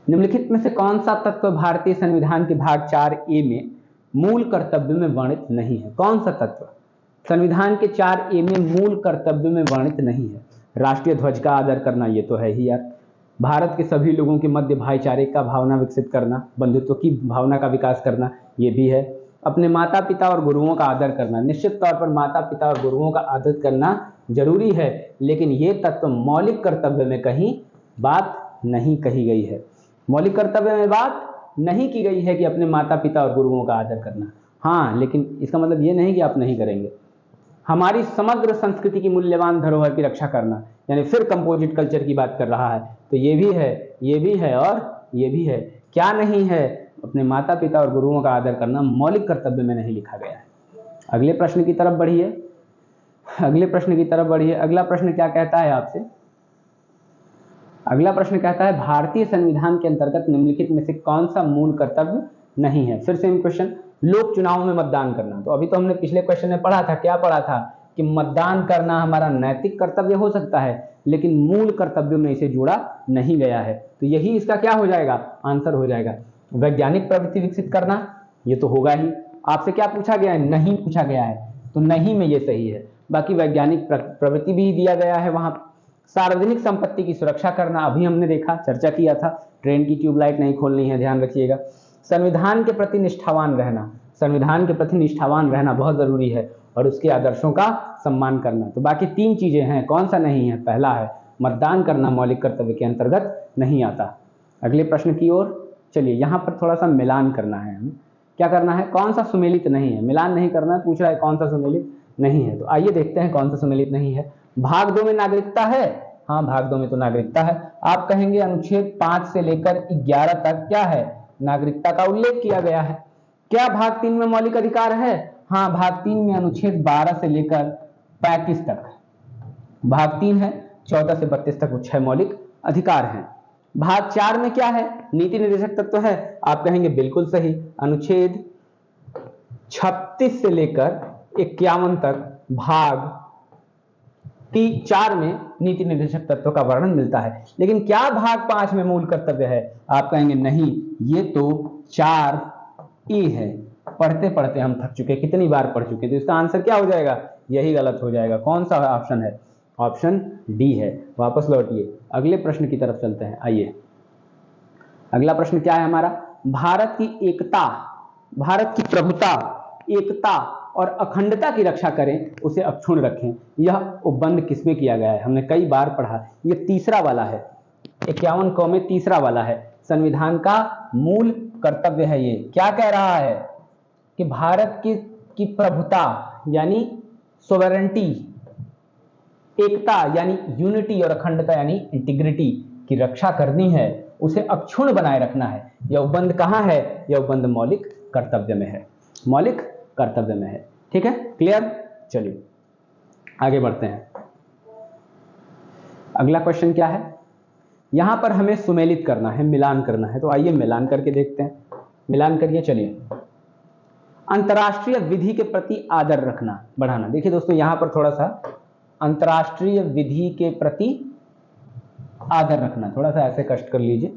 निम्नलिखित में से कौन सा तत्व भारतीय संविधान के भाग 4A में मूल कर्तव्य में वर्णित नहीं है? कौन सा तत्व संविधान के 4A में मूल कर्तव्य में वर्णित नहीं है? राष्ट्रीय ध्वज का आदर करना, ये तो है ही यार। भारत के सभी लोगों के मध्य भाईचारे का भावना विकसित करना, बंधुत्व की भावना का विकास करना, ये भी है। अपने माता पिता और गुरुओं का आदर करना, निश्चित तौर पर माता पिता और गुरुओं का आदर करना जरूरी है, लेकिन ये तत्व मौलिक कर्तव्य में कहीं बात नहीं कही गई है। मौलिक कर्तव्य में बात नहीं की गई है कि अपने माता पिता और गुरुओं का आदर करना। हाँ, लेकिन इसका मतलब ये नहीं कि आप नहीं करेंगे। हमारी समग्र संस्कृति की मूल्यवान धरोहर की रक्षा करना, यानी फिर कंपोजिट कल्चर की बात कर रहा है, तो ये भी है, ये भी है और ये भी है। क्या नहीं है? अपने माता पिता और गुरुओं का आदर करना मौलिक कर्तव्य में नहीं लिखा गया है। अगले प्रश्न की तरफ बढ़िए, अगले प्रश्न की तरफ बढ़िए। अगला प्रश्न क्या कहता है आपसे? अगला प्रश्न कहता है भारतीय संविधान के अंतर्गत निम्नलिखित में से कौन सा मूल कर्तव्य नहीं है? फिर सेम क्वेश्चन, लोक चुनाव में मतदान करना। तो अभी तो हमने पिछले क्वेश्चन में पढ़ा था, क्या पढ़ा था? कि मतदान करना हमारा नैतिक कर्तव्य हो सकता है, लेकिन मूल कर्तव्यों में इसे जोड़ा नहीं गया है। तो यही इसका क्या हो जाएगा? आंसर हो जाएगा। वैज्ञानिक प्रवृत्ति विकसित करना, ये तो होगा ही। आपसे क्या पूछा गया है? नहीं पूछा गया है, तो नहीं में ये सही है। बाकी वैज्ञानिक प्रवृत्ति भी दिया गया है वहां। सार्वजनिक संपत्ति की सुरक्षा करना, अभी हमने देखा, चर्चा किया था। ट्रेन की ट्यूबलाइट नहीं खोलनी है, ध्यान रखिएगा। संविधान के प्रति निष्ठावान रहना, संविधान के प्रति निष्ठावान रहना बहुत जरूरी है, और उसके आदर्शों का सम्मान करना। तो बाकी 3 चीजें हैं, कौन सा नहीं है? पहला है मतदान करना, मौलिक कर्तव्य के अंतर्गत नहीं आता। अगले प्रश्न की ओर चलिए। यहाँ पर थोड़ा सा मिलान करना है हमें। क्या करना है? कौन सा सुमेलित नहीं है? मिलान नहीं करना है, पूछ रहा है कौन सा सुमेलित नहीं है। तो आइए देखते हैं कौन सा सुमेलित नहीं है। भाग 2 में नागरिकता है। हाँ, भाग 2 में तो नागरिकता है। आप कहेंगे अनुच्छेद 5 से लेकर 11 तक क्या है? नागरिकता का उल्लेख किया गया है। क्या भाग 3 में मौलिक अधिकार है? हाँ, भाग 3 में अनुच्छेद 12 से लेकर 35 तक भाग 3 है, 14 से 32 तक 6 मौलिक अधिकार हैं। भाग 4 में क्या है? नीति निर्देशक तत्व है। आप कहेंगे बिल्कुल सही, अनुच्छेद 36 से लेकर 51 तक भाग 4 में नीति निर्देशक तत्व का वर्णन मिलता है। लेकिन क्या भाग 5 में मूल कर्तव्य है? आप कहेंगे नहीं, ये तो 4A है। पढ़ते पढ़ते हम थक चुके, कितनी बार पढ़ चुके, तो इसका आंसर क्या हो जाएगा? यही गलत हो जाएगा। कौन सा ऑप्शन है? ऑप्शन डी है। वापस लौटिए, अगले प्रश्न की तरफ चलते हैं। आइए, अगला प्रश्न क्या है हमारा? भारत की एकता, भारत की प्रभुता, एकता और अखंडता की रक्षा करें, उसे अक्षुण्ण रखें, यह उपबंध किसमें किया गया है? हमने कई बार पढ़ा, ये तीसरा वाला है, 51 क में तीसरा वाला है। संविधान का मूल कर्तव्य है ये। क्या कह रहा है? कि भारत की प्रभुता यानी सोवरेंटी, एकता यानी यूनिटी और अखंडता यानी इंटीग्रिटी की रक्षा करनी है, उसे अक्षुण्ण बनाए रखना है। यह उपबंध कहाँ है? यह उपबंध मौलिक कर्तव्य में है, मौलिक कर्तव्य में है। ठीक है, क्लियर? चलिए आगे बढ़ते हैं। अगला क्वेश्चन क्या है? यहां पर हमें सुमेलित करना है, मिलान करना है। तो आइए मिलान करके देखते हैं। मिलान करिए। चलिए, अंतर्राष्ट्रीय विधि के प्रति आदर रखना, बढ़ाना। देखिए दोस्तों, यहां पर थोड़ा सा अंतर्राष्ट्रीय विधि के प्रति आदर रखना, थोड़ा सा ऐसे कष्ट कर लीजिए,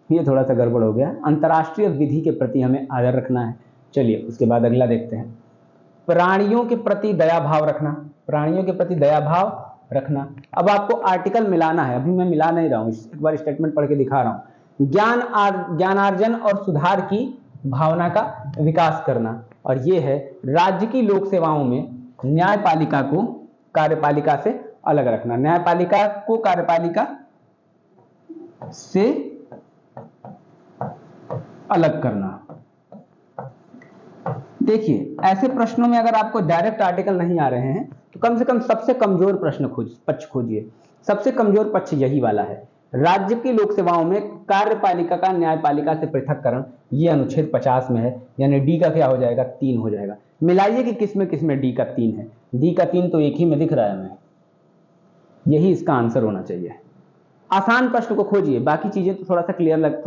ये थोड़ा सा गड़बड़ हो गया। अंतर्राष्ट्रीय विधि के प्रति हमें आदर रखना है। चलिए उसके बाद अगला देखते हैं। प्राणियों के प्रति दया भाव रखना, प्राणियों के प्रति दया भाव रखना। अब आपको आर्टिकल मिलाना है, अभी मैं मिला नहीं रहा हूं, एक बार स्टेटमेंट पढ़ के दिखा रहा हूं। ज्ञानार्जन और सुधार की भावना का विकास करना, और ये है राज्य की लोक सेवाओं में न्यायपालिका को कार्यपालिका से अलग रखना, न्यायपालिका को कार्यपालिका से अलग करना। देखिए, ऐसे प्रश्नों में अगर आपको डायरेक्ट आर्टिकल नहीं आ रहे हैं तो कम से कम सबसे कमजोर पक्ष खोजिए। सबसे कमजोर पक्ष यही वाला है, राज्य की लोक सेवाओं में कार्यपालिका का न्यायपालिका से पृथककरण। ये अनुच्छेद 50 में है, यानी डी का क्या हो जाएगा? 3 हो जाएगा। मिलाइए कि किसमें किसमें डी का 3 है। डी का 3 तो एक ही में दिख रहा है हमें, यही इसका आंसर होना चाहिए। आसान प्रश्न को खोजिए, बाकी चीजें तो थोड़ा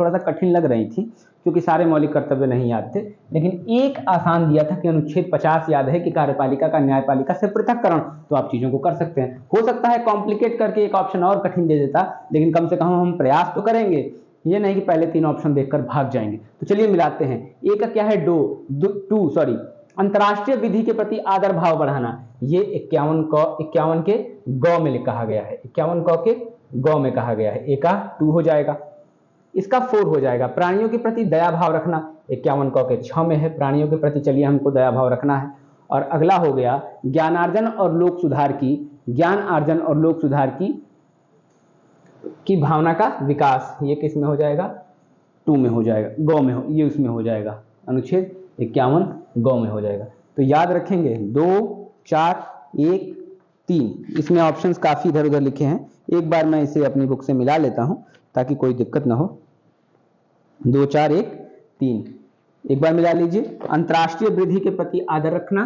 सा कठिन लग रही थी क्योंकि सारे मौलिक कर्तव्य नहीं याद थे, लेकिन एक आसान दिया था कि अनुच्छेद 50 याद है कि कार्यपालिका का न्यायपालिका से पृथक्करण, तो आप चीजों को कर सकते हैं। हो सकता है कॉम्प्लिकेट करके एक ऑप्शन और कठिन दे देता, लेकिन कम से कम हम प्रयास तो करेंगे, ये नहीं कि पहले 3 ऑप्शन देखकर भाग जाएंगे। तो चलिए मिलाते हैं। एक का क्या है, अंतरराष्ट्रीय विधि के प्रति आदर भाव बढ़ाना, ये 51 के गौ में कहा गया है, 51 क के गौ में कहा गया है, ए का 2 हो जाएगा। इसका 4 हो जाएगा। प्राणियों के प्रति दया भाव रखना, 51 क के 6 में है, प्राणियों के प्रति चलिए हमको दया भाव रखना है। और अगला हो गया ज्ञानार्जन और लोक सुधार की भावना का विकास, ये किस में हो जाएगा, 2 में हो जाएगा, गौ में ये उसमें हो जाएगा, अनुच्छेद 51 गौ में हो जाएगा। तो याद रखेंगे 2, 4, 1, 3, इसमें ऑप्शंस काफी इधर उधर लिखे हैं, एक बार मैं इसे अपनी बुक से मिला लेता हूं ताकि कोई दिक्कत ना हो। 2, 4, 1, 3, एक बार मिला लीजिए। अंतरराष्ट्रीय वृद्धि के प्रति आदर रखना,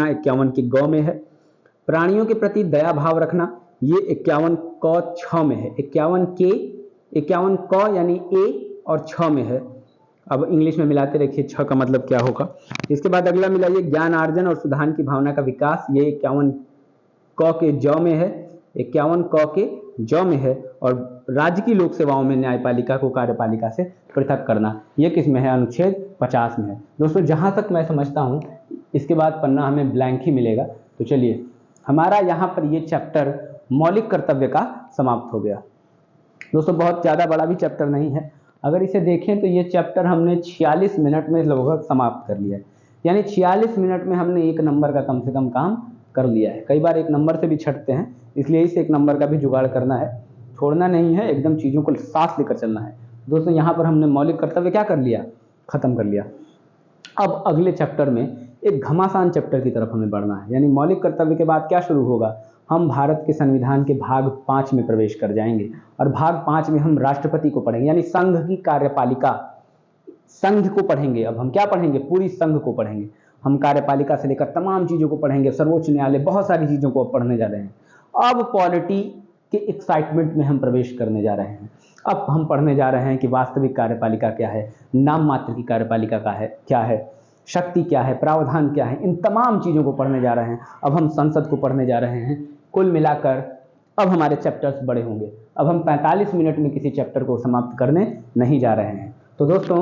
51 की गौ में है। प्राणियों के प्रति दया भाव रखना, ये 51 क 6 में है, 51 क यानी ए और 6 में है। अब इंग्लिश में मिलाते रखिए 6 का मतलब क्या होगा। इसके बाद अगला मिलाइए ज्ञान आर्जन और सुधार की भावना का विकास, ये 51 क के ज में है, 51 क के ज में है। और राज्य की लोक सेवाओं में न्यायपालिका को कार्यपालिका से पृथक करना, यह किस में है, अनुच्छेद 50 में है। दोस्तों जहां तक मैं समझता हूं इसके बाद पन्ना हमें ब्लैंक ही मिलेगा। तो चलिए हमारा यहाँ पर ये चैप्टर मौलिक कर्तव्य का समाप्त हो गया। दोस्तों बहुत ज़्यादा बड़ा भी चैप्टर नहीं है, अगर इसे देखें तो ये चैप्टर हमने 46 मिनट में लगभग समाप्त कर लिया है, यानी 46 मिनट में हमने 1 नंबर का कम से कम काम कर लिया है। कई बार 1 नंबर से भी छटते हैं, इसलिए इसे 1 नंबर का भी जुगाड़ करना है, छोड़ना नहीं है, एकदम चीज़ों को साथ लेकर चलना है। दोस्तों यहाँ पर हमने मौलिक कर्तव्य क्या कर लिया, खत्म कर लिया। अब अगले चैप्टर में एक घमासान चैप्टर की तरफ हमें बढ़ना है, यानी मौलिक कर्तव्य के बाद क्या शुरू होगा, हम भारत के संविधान के भाग 5 में प्रवेश कर जाएंगे। और भाग 5 में हम राष्ट्रपति को पढ़ेंगे, यानी संघ की कार्यपालिका, संघ को पढ़ेंगे। अब हम क्या पढ़ेंगे, पूरी संघ को पढ़ेंगे। हम कार्यपालिका से लेकर तमाम चीज़ों को पढ़ेंगे, सर्वोच्च न्यायालय, बहुत सारी चीज़ों को पढ़ने जा रहे हैं। अब पॉलिटी के एक्साइटमेंट में हम प्रवेश करने जा रहे हैं। अब हम पढ़ने जा रहे हैं कि वास्तविक कार्यपालिका क्या है, नाम मात्र की कार्यपालिका का है क्या है, शक्ति क्या है, प्रावधान क्या है, इन तमाम चीज़ों को पढ़ने जा रहे हैं। अब हम संसद को पढ़ने जा रहे हैं। कुल मिलाकर अब हमारे चैप्टर्स बड़े होंगे। अब हम 45 मिनट में किसी चैप्टर को समाप्त करने नहीं जा रहे हैं। तो दोस्तों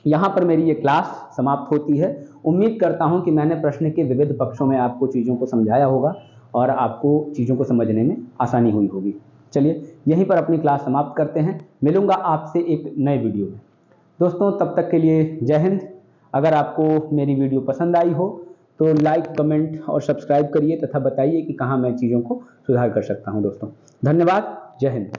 यहाँ पर मेरी ये क्लास समाप्त होती है। उम्मीद करता हूँ कि मैंने प्रश्न के विविध पक्षों में आपको चीज़ों को समझाया होगा और आपको चीज़ों को समझने में आसानी हुई होगी। चलिए यहीं पर अपनी क्लास समाप्त करते हैं, मिलूंगा आपसे एक नए वीडियो में। दोस्तों तब तक के लिए जय हिंद। अगर आपको मेरी वीडियो पसंद आई हो तो लाइक, कमेंट और सब्सक्राइब करिए तथा बताइए कि कहाँ मैं चीज़ों को सुधार कर सकता हूँ। दोस्तों धन्यवाद, जय हिंद।